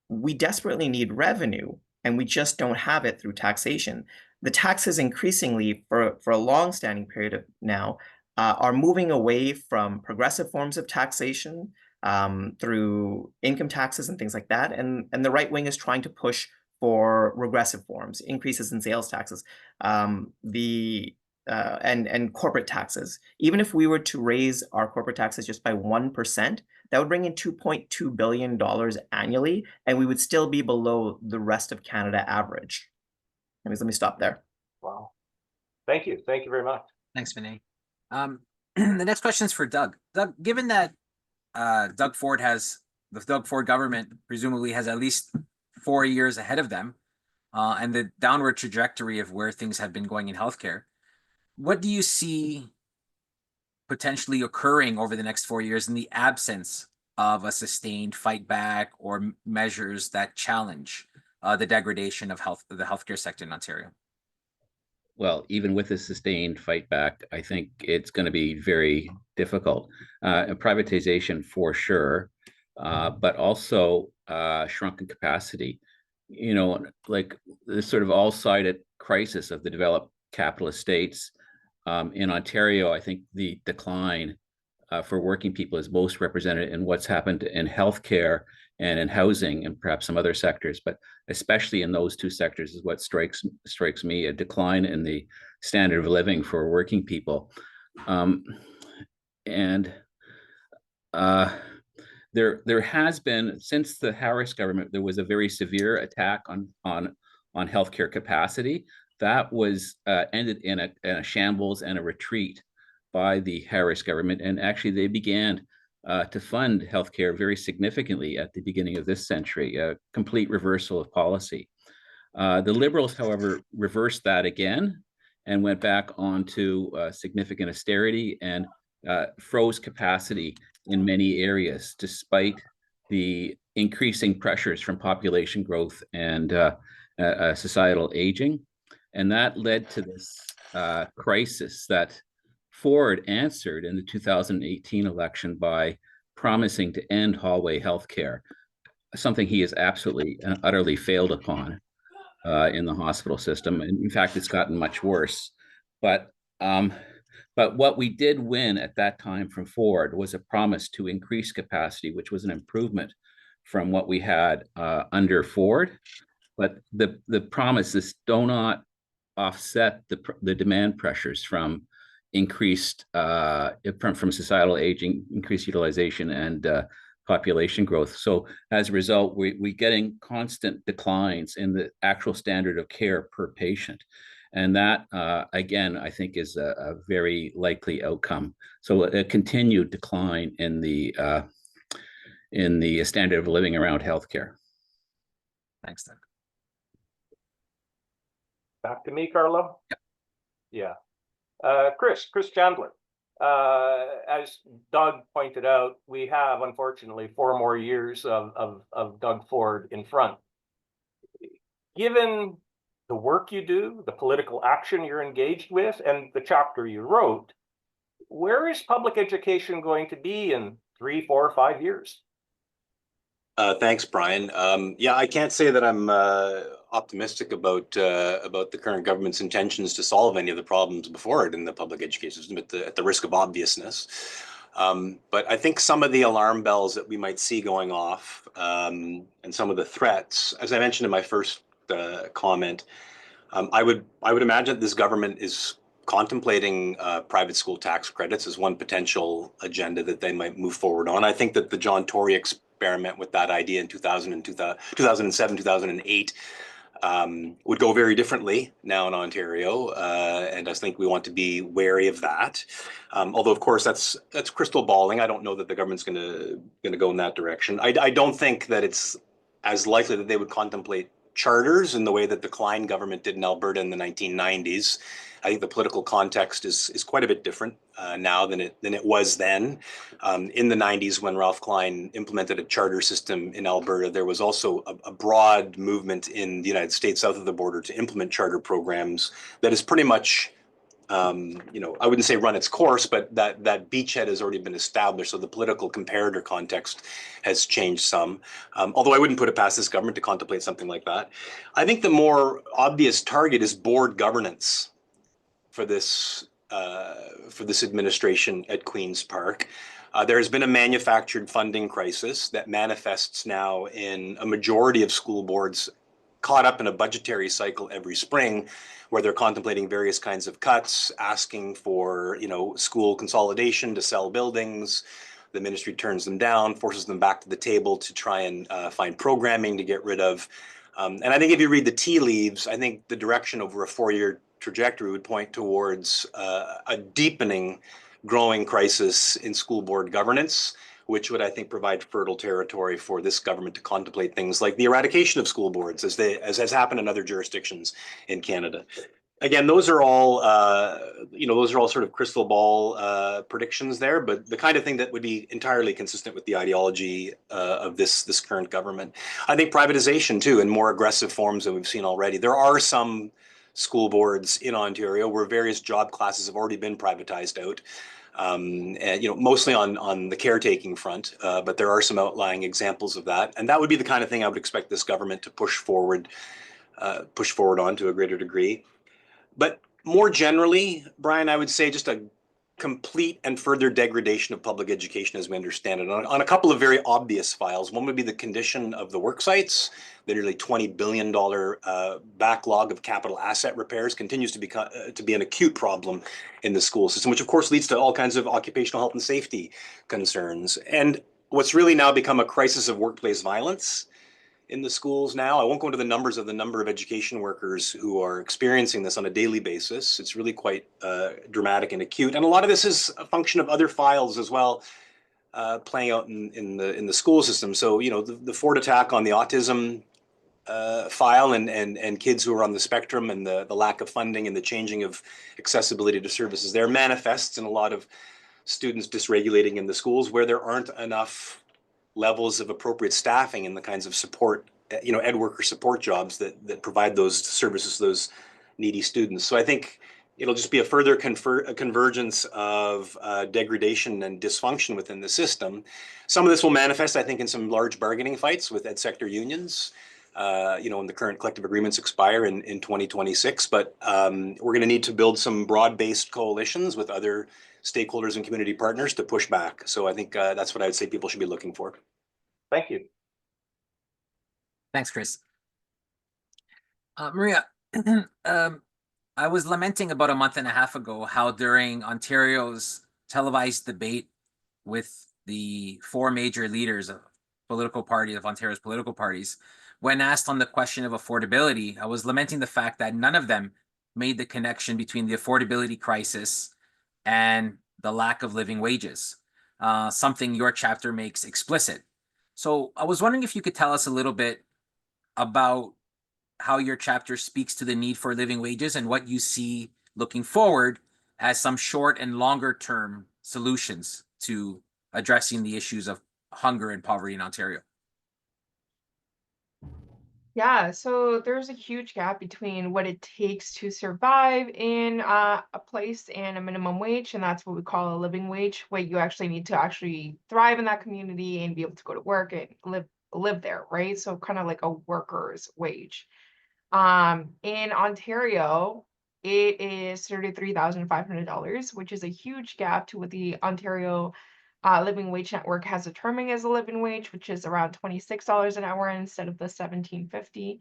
We desperately need revenue, and we just don't have it through taxation. The taxes increasingly, for a long-standing period of now, are moving away from progressive forms of taxation through income taxes and things like that. And the right wing is trying to push for regressive forms, increases in sales taxes, and corporate taxes. Even if we were to raise our corporate taxes just by 1%, that would bring in $2.2 billion annually, and we would still be below the rest of Canada average. Let me stop there. Wow. Thank you. Thank you very much. Thanks, Vinay. The next question is for Doug. Doug, given that the Doug Ford government presumably has at least 4 years ahead of them, and the downward trajectory of where things have been going in healthcare, what do you see potentially occurring over the next 4 years in the absence of a sustained fight back or measures that challenge the degradation of the healthcare sector in Ontario? Well, even with a sustained fight back, I think it's going to be very difficult. Privatization for sure, but also shrunken capacity. Like this sort of all-sided crisis of the developed capitalist states. In Ontario, I think the decline for working people is most represented in what's happened in healthcare and in housing and perhaps some other sectors, but especially in those two sectors is what strikes me, a decline in the standard of living for working people. And there has been, since the Harris government, there was a very severe attack on healthcare capacity. That was ended in a shambles and a retreat by the Harris government. And actually they began to fund healthcare very significantly at the beginning of this century, a complete reversal of policy. The Liberals, however, reversed that again and went back onto significant austerity and froze capacity in many areas, despite the increasing pressures from population growth and societal aging. And that led to this crisis that Ford answered in the 2018 election by promising to end hallway healthcare, something he has absolutely and utterly failed upon in the hospital system. And in fact, it's gotten much worse. But what we did win at that time from Ford was a promise to increase capacity, which was an improvement from what we had under Ford. But the promises do not offset the demand pressures from increased from societal aging, increased utilization, and population growth. So as a result, we're getting constant declines in the actual standard of care per patient. And that, again, I think is a very likely outcome. So a continued decline in the standard of living around healthcare. Thanks, Doug. Back to me, Carlo? Yeah. Chris Chandler. As Doug pointed out, we have, unfortunately, 4 more years of Doug Ford in front. Given the work you do, the political action you're engaged with, and the chapter you wrote, where is public education going to be in 3, 4, 5 years? Thanks, Bryan. Yeah, I can't say that I'm optimistic about the current government's intentions to solve any of the problems before it in the public education system, at the risk of obviousness. But I think some of the alarm bells that we might see going off, and some of the threats, as I mentioned in my first comment, I would imagine that this government is contemplating private school tax credits as one potential agenda that they might move forward on. I think that the John Tory experiment with that idea in 2007, 2008 would go very differently now in Ontario, and I think we want to be wary of that. Although, of course, that's crystal balling. I don't know that the government's going to go in that direction. I don't think that it's as likely that they would contemplate charters in the way that the Klein government did in Alberta in the 1990s. I think the political context is quite a bit different now than it was then. In the 90s, when Ralph Klein implemented a charter system in Alberta, there was also a broad movement in the United States south of the border to implement charter programs that is pretty much, I wouldn't say run its course, but that beachhead has already been established. So the political comparator context has changed some. Although I wouldn't put it past this government to contemplate something like that. I think the more obvious target is board governance for this administration at Queen's Park. There has been a manufactured funding crisis that manifests now in a majority of school boards caught up in a budgetary cycle every spring, where they're contemplating various kinds of cuts, asking for school consolidation to sell buildings. The ministry turns them down, forces them back to the table to try and find programming to get rid of. And I think if you read the tea leaves, I think the direction over a 4-year trajectory would point towards a deepening, growing crisis in school board governance, which would, I think, provide fertile territory for this government to contemplate things like the eradication of school boards, as has happened in other jurisdictions in Canada. Again, those are all sort of crystal ball predictions there, but the kind of thing that would be entirely consistent with the ideology of this current government. I think privatization too, in more aggressive forms than we've seen already. There are some school boards in Ontario where various job classes have already been privatized out, and mostly on the caretaking front. But there are some outlying examples of that, and that would be the kind of thing I would expect this government to push forward on to a greater degree. But more generally, Bryan, I would say just a complete and further degradation of public education as we understand it on a couple of very obvious files. One would be the condition of the work sites. The nearly $20 billion backlog of capital asset repairs continues to be an acute problem in the school system, which of course leads to all kinds of occupational health and safety concerns. And what's really now become a crisis of workplace violence in the schools now. I won't go into the numbers of the number of education workers who are experiencing this on a daily basis. It's really quite dramatic and acute. And a lot of this is a function of other files as well. playing out in the school system. So, you know, the Ford attack on the autism file and kids who are on the spectrum, and the lack of funding and the changing of accessibility to services there manifests in a lot of students dysregulating in the schools where there aren't enough levels of appropriate staffing and the kinds of support, you know, ed worker support jobs that provide those services to those needy students. So I think it'll just be a further convergence of degradation and dysfunction within the system. Some of this will manifest, I think, in some large bargaining fights with ed sector unions, you know, when the current collective agreements expire in 2026. But we're going to need to build some broad-based coalitions with other stakeholders and community partners to push back. So I think that's what I would say people should be looking for. Thank you. Thanks, Chris. Maria, I was lamenting about a month and a half ago how during Ontario's televised debate with the four major leaders of Ontario's political parties, when asked on the question of affordability, I was lamenting the fact that none of them made the connection between the affordability crisis and the lack of living wages, something your chapter makes explicit. So I was wondering if you could tell us a little bit about how your chapter speaks to the need for living wages and what you see looking forward as some short and longer term solutions to addressing the issues of hunger and poverty in Ontario. Yeah, so there's a huge gap between what it takes to survive in a place and a minimum wage, and that's what we call a living wage, what you actually need to actually thrive in that community and be able to go to work and live there, right? So kind of like a worker's wage. In Ontario, it is $33,500, which is a huge gap to what the Ontario Living Wage Network has determined as a living wage, which is around $26 an hour instead of the $17.50.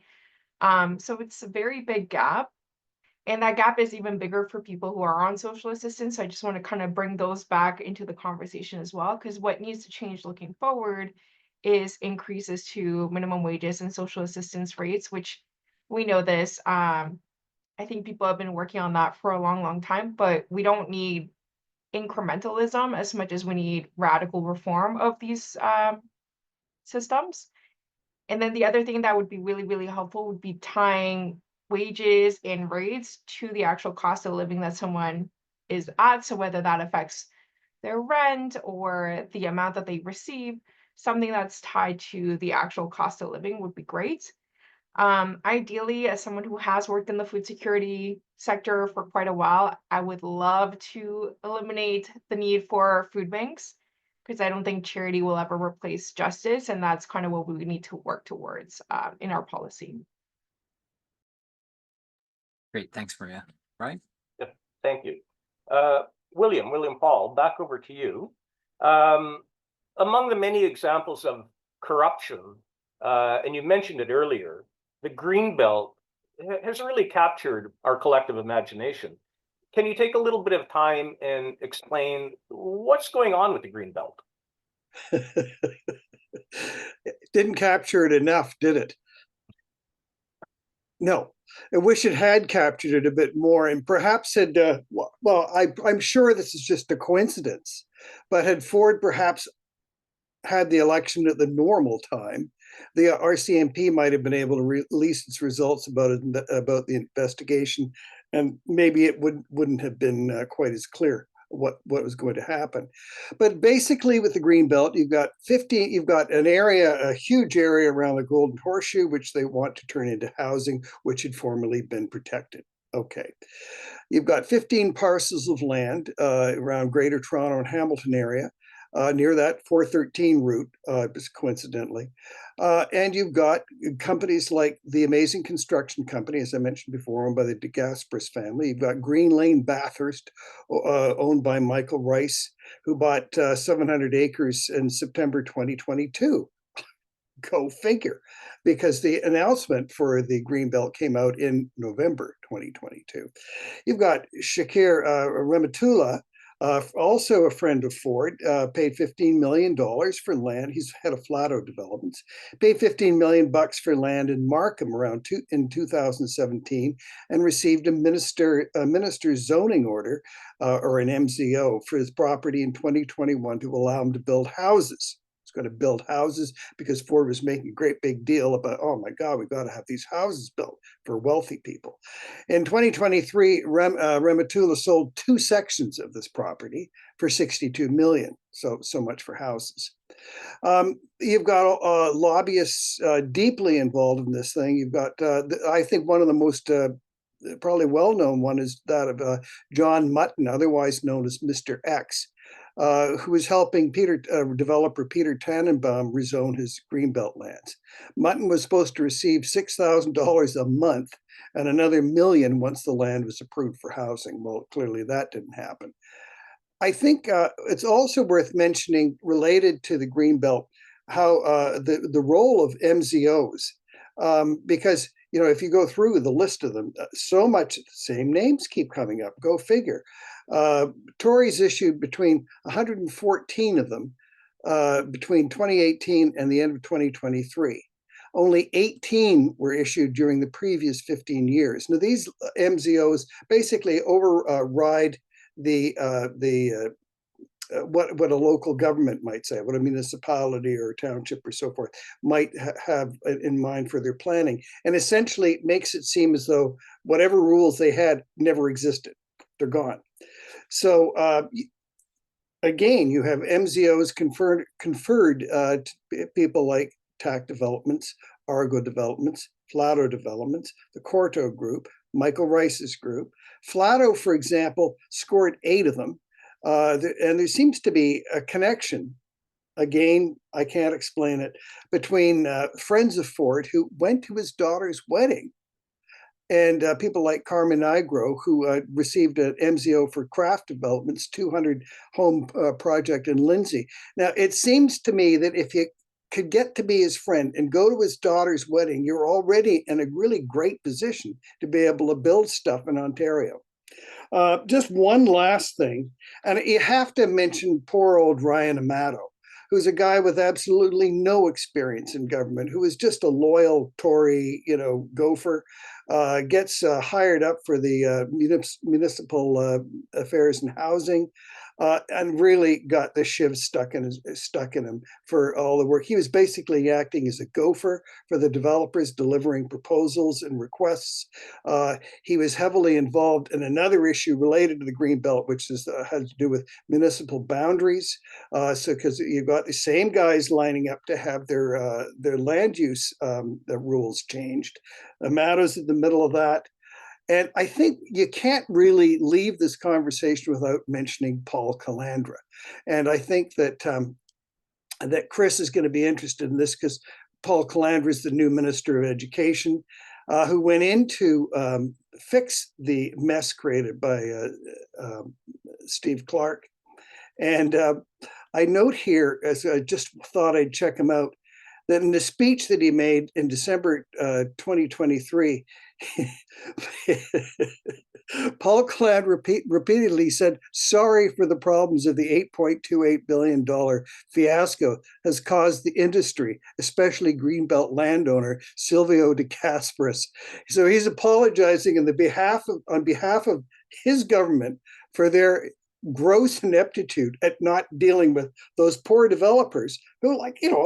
So it's a very big gap. And that gap is even bigger for people who are on social assistance. So I just want to kind of bring those back into the conversation as well, because what needs to change looking forward is increases to minimum wages and social assistance rates, which we know this. I think people have been working on that for a long, long time, but we don't need incrementalism as much as we need radical reform of these systems. And then the other thing that would be really, really helpful would be tying wages and rates to the actual cost of living that someone is at. So whether that affects their rent or the amount that they receive, something that's tied to the actual cost of living would be great. Ideally, as someone who has worked in the food security sector for quite a while, I would love to eliminate the need for food banks, because I don't think charity will ever replace justice, and that's kind of what we need to work towards in our policy. Great, thanks, Maria. Bryan? Yeah, thank you. William Paul, back over to you. Among the many examples of corruption, and you mentioned it earlier, the Greenbelt has really captured our collective imagination. Can you take a little bit of time and explain what's going on with the Greenbelt? Didn't capture it enough, did it? No. I wish it had captured it a bit more, and perhaps had, I'm sure this is just a coincidence, but had Ford perhaps had the election at the normal time, the RCMP might have been able to release its results about the investigation, and maybe it wouldn't have been quite as clear what was going to happen. But basically, with the Greenbelt, you've got a huge area around the Golden Horseshoe, which they want to turn into housing, which had formerly been protected. Okay. You've got 15 parcels of land around Greater Toronto and Hamilton area, near that 413 route, coincidentally. And you've got companies like the Amazing Construction Company, as I mentioned before, owned by the de Gasperis family. You've got Green Lane Bathurst, owned by Michael Rice, who bought 700 acres in September 2022. Go figure, because the announcement for the Greenbelt came out in November 2022. You've got Shakir Rematullah, Also a friend of Ford, paid $15 million for land. He's head of Flato Developments. Paid $15 million for land in Markham in 2017, and received a minister's zoning order, or an MZO, for his property in 2021 to allow him to build houses. He's going to build houses because Ford was making a great big deal about, oh my God, we've got to have these houses built for wealthy people. In 2023, Rematula sold 2 sections of this property for $62 million. So much for houses. You've got lobbyists deeply involved in this thing. You've got, I think one of the most probably well-known one is that of John Mutton, otherwise known as Mr. X, who was helping developer Peter Tannenbaum rezone his Greenbelt lands. Mutton was supposed to receive $6,000 a month and another $1 million once the land was approved for housing. Well, clearly that didn't happen. I think it's also worth mentioning, related to the Greenbelt, how the role of MZOs, because if you go through the list of them, so much the same names keep coming up. Go figure. Tories issued between 114 of them between 2018 and the end of 2023. Only 18 were issued during the previous 15 years. Now, these MZOs basically override what a local government might say, what a municipality or a township or so forth might have in mind for their planning, and essentially makes it seem as though whatever rules they had never existed. They're gone. So again, you have MZOs conferred to people like TAC Developments, Argo Developments, Flato Developments, the Corto Group, Michael Rice's group. Flato, for example, scored 8 of them. And there seems to be a connection, again, I can't explain it, between friends of Ford who went to his daughter's wedding and people like Carmen Nigro, who received an MZO for Craft Development's 200 home project in Lindsay. Now, it seems to me that if you could get to be his friend and go to his daughter's wedding, you're already in a really great position to be able to build stuff in Ontario. Just one last thing, and you have to mention poor old Ryan Amato, who's a guy with absolutely no experience in government, who is just a loyal Tory, gopher, gets hired up for the municipal affairs and housing, and really got the shiv stuck in him for all the work. He was basically acting as a gopher for the developers, delivering proposals and requests. He was heavily involved in another issue related to the Greenbelt, which had to do with municipal boundaries. So because you've got the same guys lining up to have their land use rules changed. Amato's in the middle of that. And I think you can't really leave this conversation without mentioning Paul Calandra. And I think that that Chris is going to be interested in this, because Paul Calandra is the new Minister of Education, who went in to fix the mess created by Steve Clark. And I note here, as I just thought I'd check him out, that in the speech that he made in December 2023, Paul Calandra repeatedly said, sorry for the problems of the $8.28 billion fiasco has caused the industry, especially Greenbelt landowner Silvio De Casperis. So he's apologizing on behalf of his government for their gross ineptitude at not dealing with those poor developers who,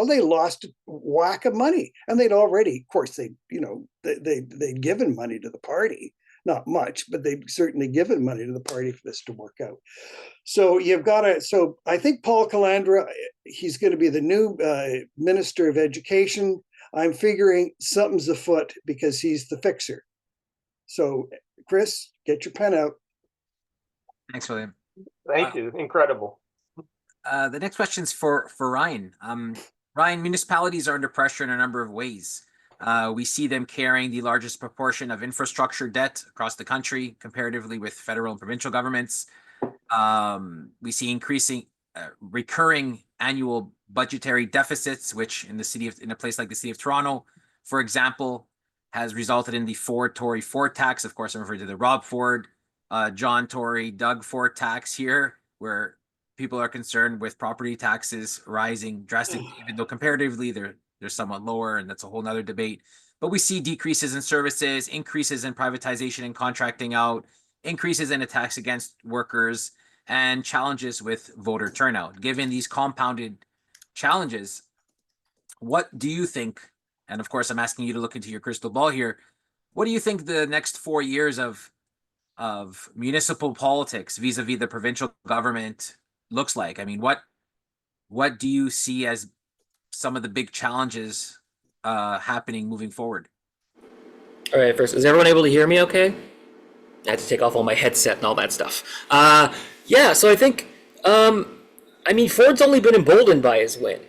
they lost a whack of money, and they'd already, of course, they'd given money to the party, not much, but they'd certainly given money to the party for this to work out. So so I think Paul Calandra, he's going to be the new Minister of Education. I'm figuring something's afoot because he's the fixer. So Chris, get your pen out. Thanks, William. Thank you. Incredible. The next question's for Ryan. Ryan, municipalities are under pressure in a number of ways. We see them carrying the largest proportion of infrastructure debt across the country, comparatively with federal and provincial governments. We see increasing recurring annual budgetary deficits, which in a place like the city of Toronto, for example, has resulted in the Tory Ford tax. Of course, I'm referring to the Rob Ford, John Tory, Doug Ford tax here where people are concerned with property taxes rising drastically, even though comparatively they're somewhat lower, and that's a whole nother debate. But we see decreases in services, increases in privatization and contracting out, increases in attacks against workers, and challenges with voter turnout. Given these compounded challenges, what do you think? And of course, I'm asking you to look into your crystal ball here. What do you think the next 4 years of municipal politics vis-a-vis the provincial government looks like? I mean, what do you see as some of the big challenges happening moving forward? All right, first, is everyone able to hear me okay? I had to take off all my headset and all that stuff. Yeah, so I think, I mean, Ford's only been emboldened by his win,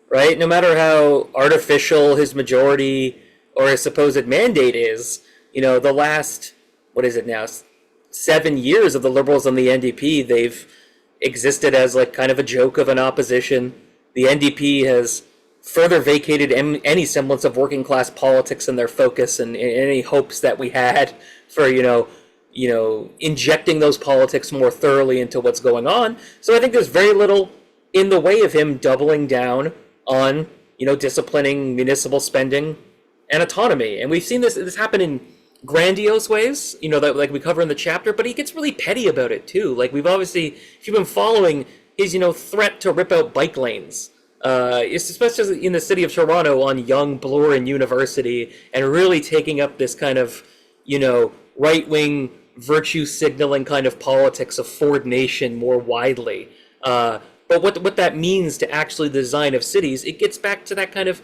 right? No matter how artificial his majority or his supposed mandate is, you know, the last, what is it now, 7 years of the Liberals and the NDP, they've existed as like kind of a joke of an opposition. The NDP has further vacated any semblance of working class politics in their focus and any hopes that we had for, you know, injecting those politics more thoroughly into what's going on. So I think there's very little in the way of him doubling down on, you know, disciplining municipal spending and autonomy. And we've seen this happen in grandiose ways, you know, that like we cover in the chapter, but he gets really petty about it too. Like we've obviously, if you've been following his, you know, threat to rip out bike lanes, especially in the city of Toronto on Yonge, Bloor, and University, and really taking up this kind of, you know, right-wing virtue signaling kind of politics of Ford Nation more widely. But what that means to actually the design of cities, it gets back to that kind of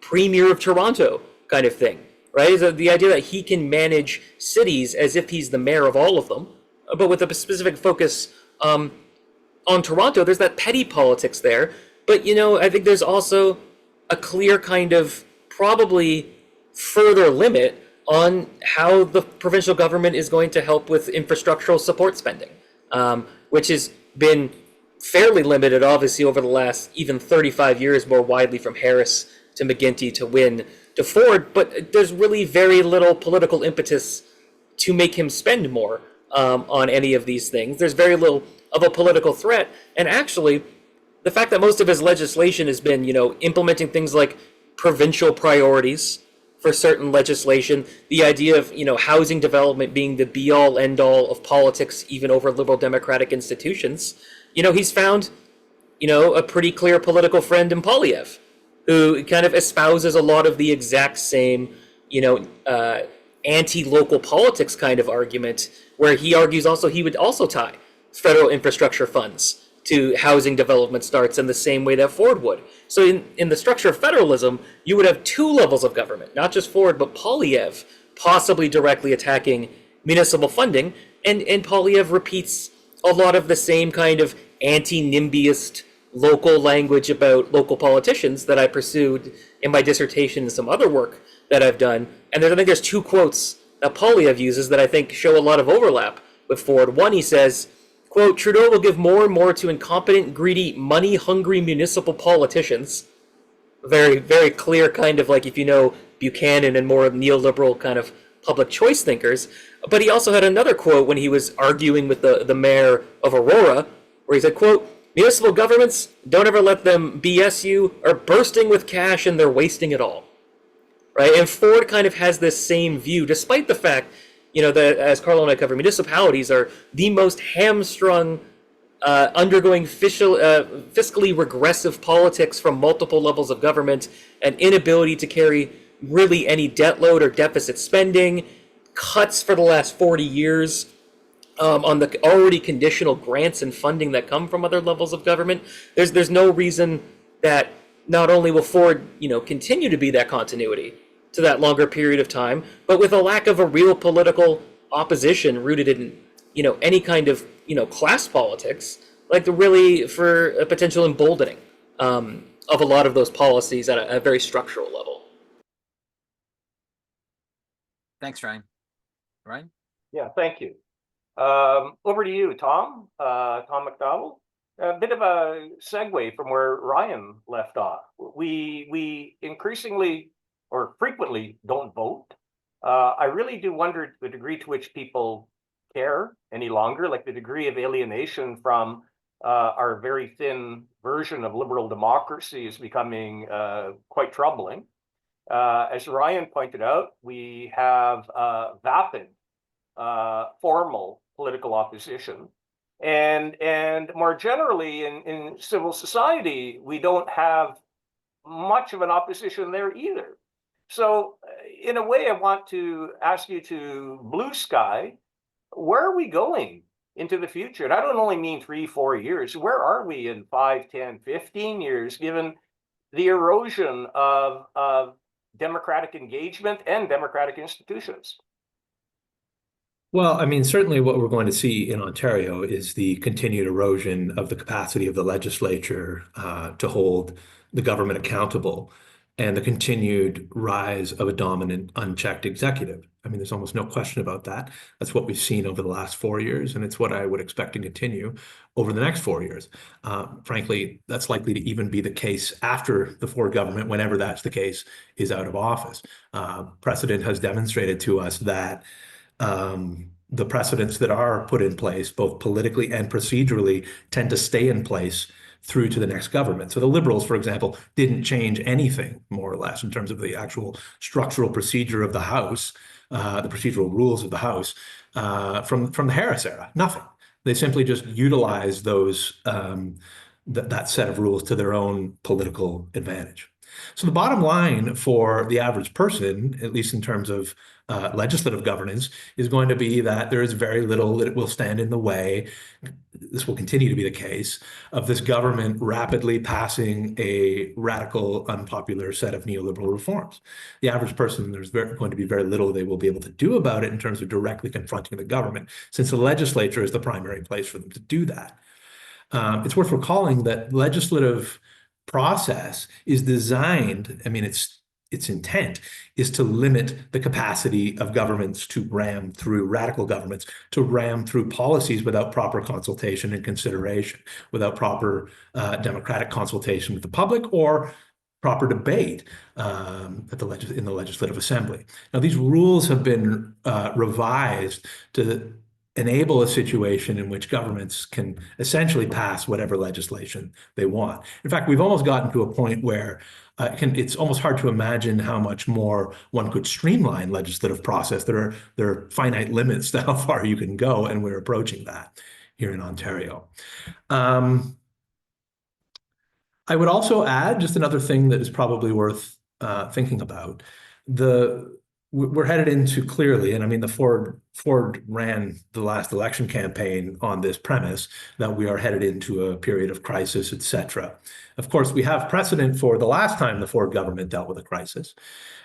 premier of Toronto kind of thing, right? So the idea that he can manage cities as if he's the mayor of all of them, but with a specific focus on Toronto. There's that petty politics there. But, you know, I think there's also a clear kind of probably further limit on how the provincial government is going to help with infrastructural support spending, which has been fairly limited, obviously, over the last even 35 years, more widely from Harris to McGuinty to Wynne to Ford. But there's really very little political impetus to make him spend more on any of these things. There's very little of a political threat. And actually, the fact that most of his legislation has been, you know, implementing things like provincial priorities for certain legislation, the idea of, you know, housing development being the be-all, end-all of politics, even over liberal democratic institutions, you know, he's found, you know, a pretty clear political friend in Poilievre, who kind of espouses a lot of the exact same, you know, anti-local politics kind of argument, where he argues also he would also tie federal infrastructure funds to housing development starts in the same way that Ford would. So in the structure of federalism, you would have two levels of government, not just Ford, but Poilievre possibly directly attacking municipal funding. And Poilievre repeats a lot of the same kind of anti-NIMBYist local language about local politicians that I pursued in my dissertation and some other work that I've done. And I think there's two quotes that Poilievre uses that I think show a lot of overlap with Ford. One, he says, quote, Trudeau will give more and more to incompetent, greedy, money-hungry municipal politicians. Very, very clear kind of like, if you know Buchanan and more neoliberal kind of public choice thinkers. But he also had another quote when he was arguing with the mayor of Aurora, where he said, quote, municipal governments, don't ever let them BS you, are bursting with cash and they're wasting it all. Right? And Ford kind of has this same view, despite the fact, you know, that, as Carlo and I cover, municipalities are the most hamstrung, undergoing fiscally regressive politics from multiple levels of government, an inability to carry really any debt load or deficit spending, cuts for the last 40 years on the already conditional grants and funding that come from other levels of government. There's no reason that not only will Ford, you know, continue to be that continuity to that longer period of time, but with a lack of a real political opposition rooted in, you know, any kind of, you know, class politics, like the really for a potential emboldening of a lot of those policies at a very structural level. Thanks, Ryan. Ryan? Yeah, thank you. Over to you, Tom. Tom McDowell. A bit of a segue from where Ryan left off. We increasingly or frequently don't vote. I really do wonder the degree to which people care any longer. Like the degree of alienation from our very thin version of liberal democracy is becoming quite troubling. As Ryan pointed out, we have vapid formal political opposition. And more generally in civil society, we don't have much of an opposition there either. So in a way, I want to ask you to blue sky, where are we going into the future? And I don't only mean 3-4 years. Where are we in 5, 10, 15 years, given the erosion of democratic engagement and democratic institutions? Well, I mean, certainly what we're going to see in Ontario is the continued erosion of the capacity of the legislature to hold the government accountable, and the continued rise of a dominant, unchecked executive. I mean, there's almost no question about that. That's what we've seen over the last 4 years, and it's what I would expect to continue over the next 4 years. Frankly, that's likely to even be the case after the Ford government, whenever that's the case, is out of office. Precedent has demonstrated to us that the precedents that are put in place, both politically and procedurally, tend to stay in place through to the next government. So the Liberals, for example, didn't change anything, more or less, in terms of the actual structural procedure of the House, the procedural rules of the House, from the Harris era. Nothing. They simply just utilized those that set of rules to their own political advantage. So the bottom line for the average person, at least in terms of legislative governance, is going to be that there is very little that will stand in the way. This will continue to be the case of this government rapidly passing a radical, unpopular set of neoliberal reforms. The average person, there's going to be very little they will be able to do about it in terms of directly confronting the government, since the legislature is the primary place for them to do that. It's worth recalling that legislative process is designed, I mean, its intent is to limit the capacity of governments to ram through, radical governments, to ram through policies without proper consultation and consideration, without proper democratic consultation with the public or proper debate in the Legislative Assembly. Now, these rules have been revised to enable a situation in which governments can essentially pass whatever legislation they want. In fact, we've almost gotten to a point where it's almost hard to imagine how much more one could streamline legislative process. There are finite limits to how far you can go, and we're approaching that here in Ontario. I would also add just another thing that is probably worth thinking about. We're headed into, clearly, and I mean, Ford ran the last election campaign on this premise that we are headed into a period of crisis, etc. Of course, we have precedent for the last time the Ford government dealt with a crisis.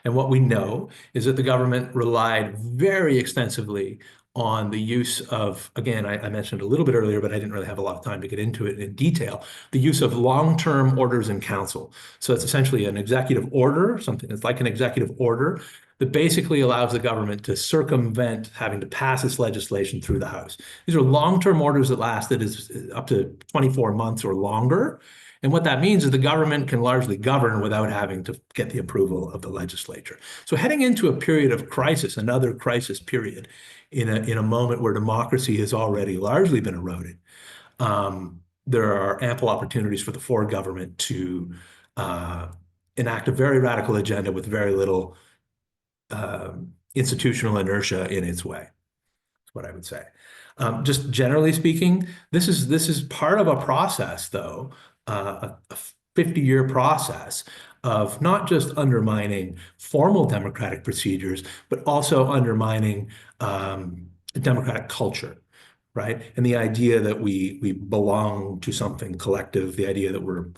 And what we know is that the government relied very extensively on the use of, again, I mentioned a little bit earlier, but I didn't really have a lot of time to get into it in detail, the use of long-term orders in council. So it's essentially an executive order, something that's like an executive order that basically allows the government to circumvent having to pass its legislation through the House. These are long-term orders that lasted up to 24 months or longer. And what that means is the government can largely govern without having to get the approval of the legislature. So heading into a period of crisis, another crisis period, in a moment where democracy has already largely been eroded, there are ample opportunities for the Ford government to enact a very radical agenda with very little institutional inertia in its way. That's what I would say. Just generally speaking, this is part of a process, though, a 50-year process of not just undermining formal democratic procedures, but also undermining democratic culture, right? And the idea that we belong to something collective, the idea that we're,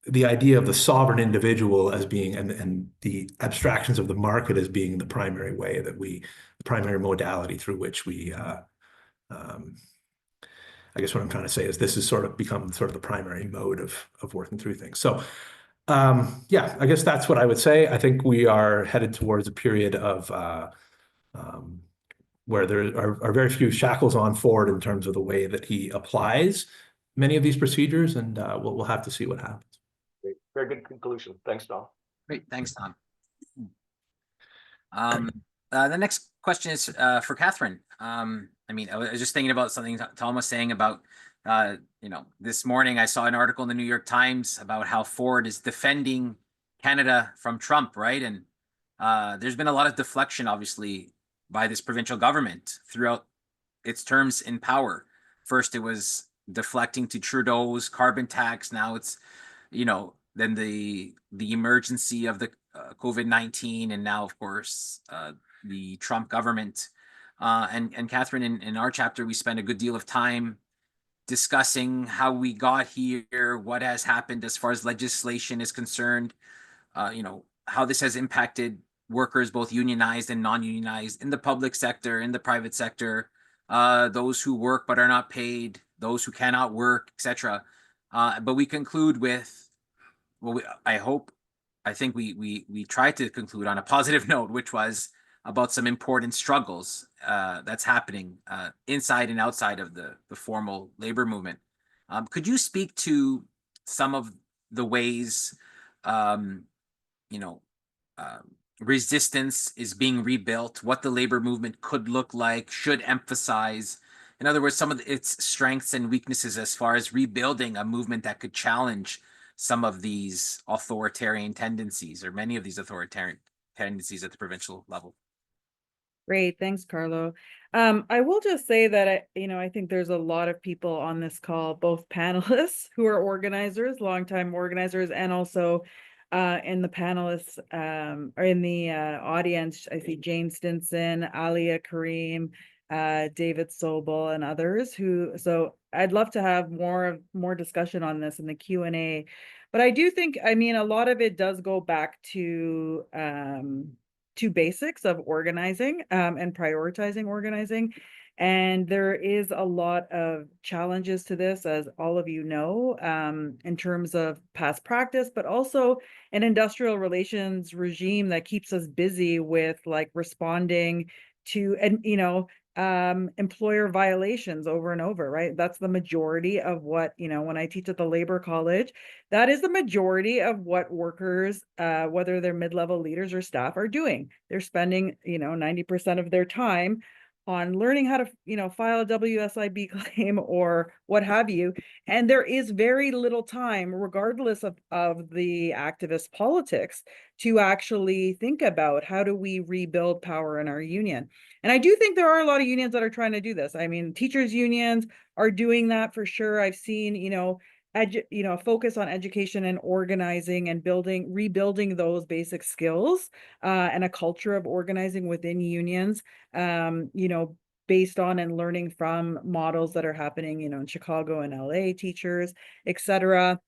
the idea of the sovereign individual as being, and the abstractions of the market as being the primary way that the primary modality through which we, I guess what I'm trying to say is this has sort of become sort of the primary mode of working through things. So yeah, I guess that's what I would say. I think we are headed towards a period of where there are very few shackles on Ford in terms of the way that he applies many of these procedures, and we'll have to see what happens. Great. Very good conclusion. Thanks, Don. Great, thanks, Don. The next question question is for Catherine. I mean, I was just thinking about something Tom was saying about, this morning I saw an article in the New York Times about how Ford is defending Canada from Trump, right? And there's been a lot of deflection, obviously, by this provincial government throughout its terms in power. First, it was deflecting to Trudeau's carbon tax. Now it's, then the emergency of the COVID-19, and now, of course, the Trump government. And Catherine, in our chapter, we spent a good deal of time discussing how we got here, what has happened as far as legislation is concerned, how this has impacted workers, both unionized and non-unionized, in the public sector, in the private sector, those who work but are not paid, those who cannot work, etc. But we conclude with, well, I think we tried to conclude on a positive note, which was about some important struggles that's happening inside and outside of the formal labor movement. Could you speak to some of the ways, resistance is being rebuilt, what the labor movement could look like, should emphasize? In other words, some of its strengths and weaknesses as far as rebuilding a movement that could challenge some of these authoritarian tendencies, or many of these authoritarian tendencies at the provincial level. Great, thanks, Carlo. I will just say that I think there's a lot of people on this call, both panelists who are organizers, longtime organizers, and also in the panelists or in the audience. I see Jane Stinson, Alia Kareem, David Sobel, and others so I'd love to have more discussion on this in the Q&A. But I do think, a lot of it does go back to basics of organizing and prioritizing organizing. And there is a lot of challenges to this, as all of you know, in terms of past practice, but also an industrial relations regime that keeps us busy with responding to, employer violations over and over, right? That's the majority of what, when I teach at the Labor College, that is the majority of what workers, whether they're mid-level leaders or staff, are doing. They're spending, 90% of their time on learning how to, file a WSIB claim or what have you. And there is very little time, regardless of the activist politics, to actually think about how do we rebuild power in our union. And I do think there are a lot of unions that are trying to do this. Teachers unions are doing that for sure. I've seen, focus on education and organizing and rebuilding those basic skills and a culture of organizing within unions, based on and learning from models that are happening, in Chicago and LA, teachers, etc.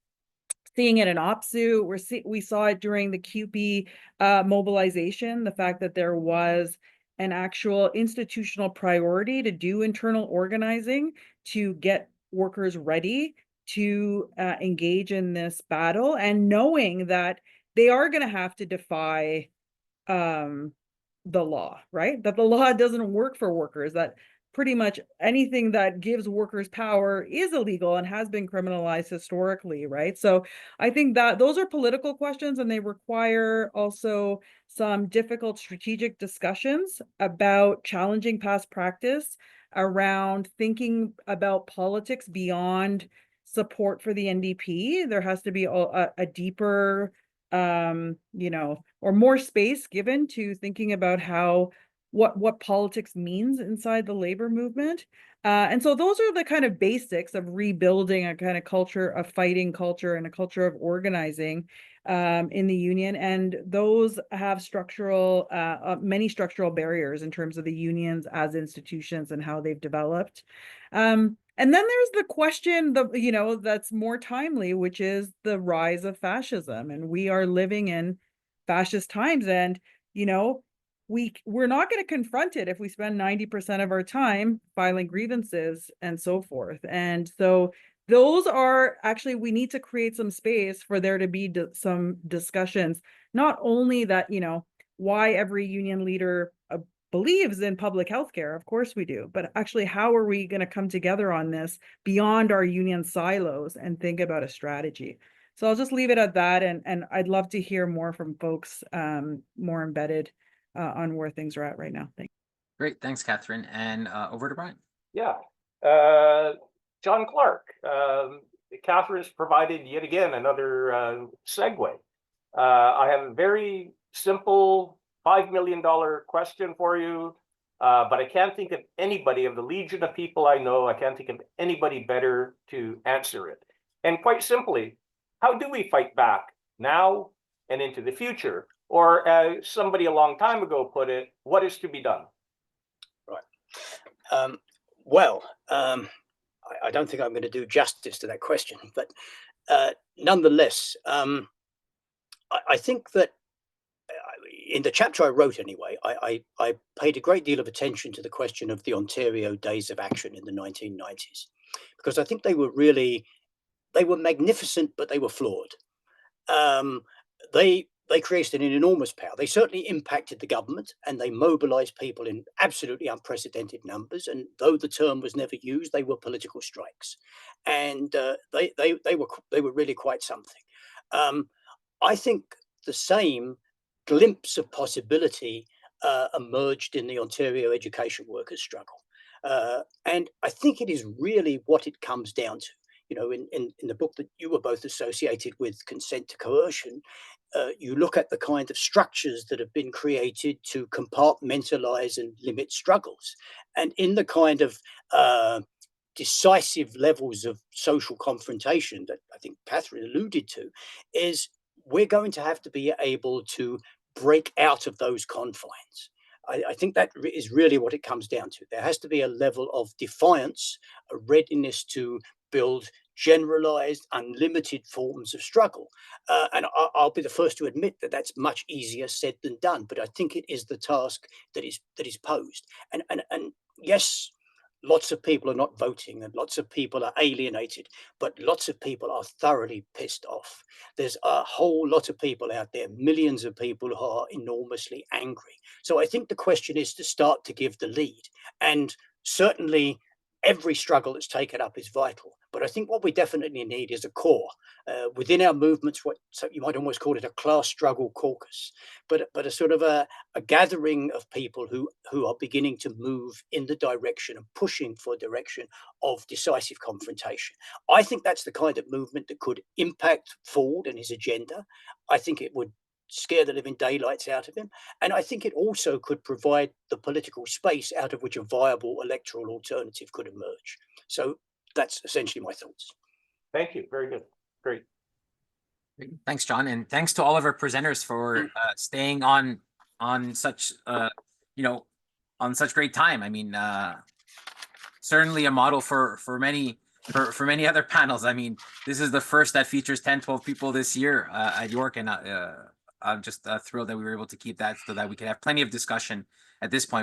Seeing it in OPSU, we saw it during the CUPE mobilization, the fact that there was an actual institutional priority to do internal organizing to get workers ready to engage in this battle, and knowing that they are going to have to defy the law, right? That the law doesn't work for workers, that pretty much anything that gives workers power is illegal and has been criminalized historically, right? So I think that those are political questions, and they require also some difficult strategic discussions about challenging past practice around thinking about politics beyond support for the NDP. There has to be a deeper, or more space given to thinking about what politics means inside the labor movement. And so those are the kind of basics of rebuilding a kind of culture, a fighting culture, and a culture of organizing in the union. And those have many structural barriers in terms of the unions as institutions and how they've developed. And then there's the question that's more timely, which is the rise of fascism. And we are living in fascist times, and we're not going to confront it if we spend 90% of our time filing grievances and so forth. And so those are actually, we need to create some space for there to be some discussions, not only that, why every union leader believes in public health care, of course we do, but actually how are we going to come together on this beyond our union silos and think about a strategy? So I'll just leave it at that, and I'd love to hear more from folks more embedded on where things are at right now. Thanks. Great, thanks, Catherine. And over to Bryan. Yeah. John Clark. Catherine's provided yet again another segue. I have a very simple $5 million question for you, but I can't think of anybody of the legion of people I know. I can't think of anybody better to answer it. And quite simply, how do we fight back now and into the future? Or as somebody a long time ago put it, what is to be done? Right. I don't think I'm going to do justice to that question, but nonetheless, I think that in the chapter I wrote anyway, I paid a great deal of attention to the question of the Ontario days of action in the 1990s, because I think they were magnificent, but they were flawed. They created an enormous power. They certainly impacted the government, and they mobilized people in absolutely unprecedented numbers. And though the term was never used, they were political strikes, and they were really quite something. I think the same glimpse of possibility emerged in the Ontario education workers' struggle, and I think it is really what it comes down to. You know, in the book that you were both associated with, Consent to Coercion, you look at the kind of structures that have been created to compartmentalize and limit struggles. And in the kind of decisive levels of social confrontation that I think Catherine alluded to, is we're going to have to be able to break out of those confines. I think that is really what it comes down to. There has to be a level of defiance, a readiness to build generalized, unlimited forms of struggle. And I'll be the first to admit that that's much easier said than done. But I think it is the task that is posed. And yes, lots of people are not voting, and lots of people are alienated, but lots of people are thoroughly pissed off. There's a whole lot of people out there, millions of people who are enormously angry. So I think the question is to start to give the lead. And certainly every struggle that's taken up is vital. But I think what we definitely need is a core within our movements. So you might almost call it a class struggle caucus, but a sort of a gathering of people who are beginning to move in the direction and pushing for a direction of decisive confrontation. I think that's the kind of movement that could impact Ford and his agenda. I think it would scare the living daylights out of him. And I think it also could provide the political space out of which a viable electoral alternative could emerge. So that's essentially my thoughts. Thank you. Very good. Great. Thanks, John, and thanks to all of our presenters for staying on such on such great time. I mean, certainly a model for many other panels. I mean, this is the first that features 10-12 people this year at York, and I'm just thrilled that we were able to keep that so that we can have plenty of discussion at this point.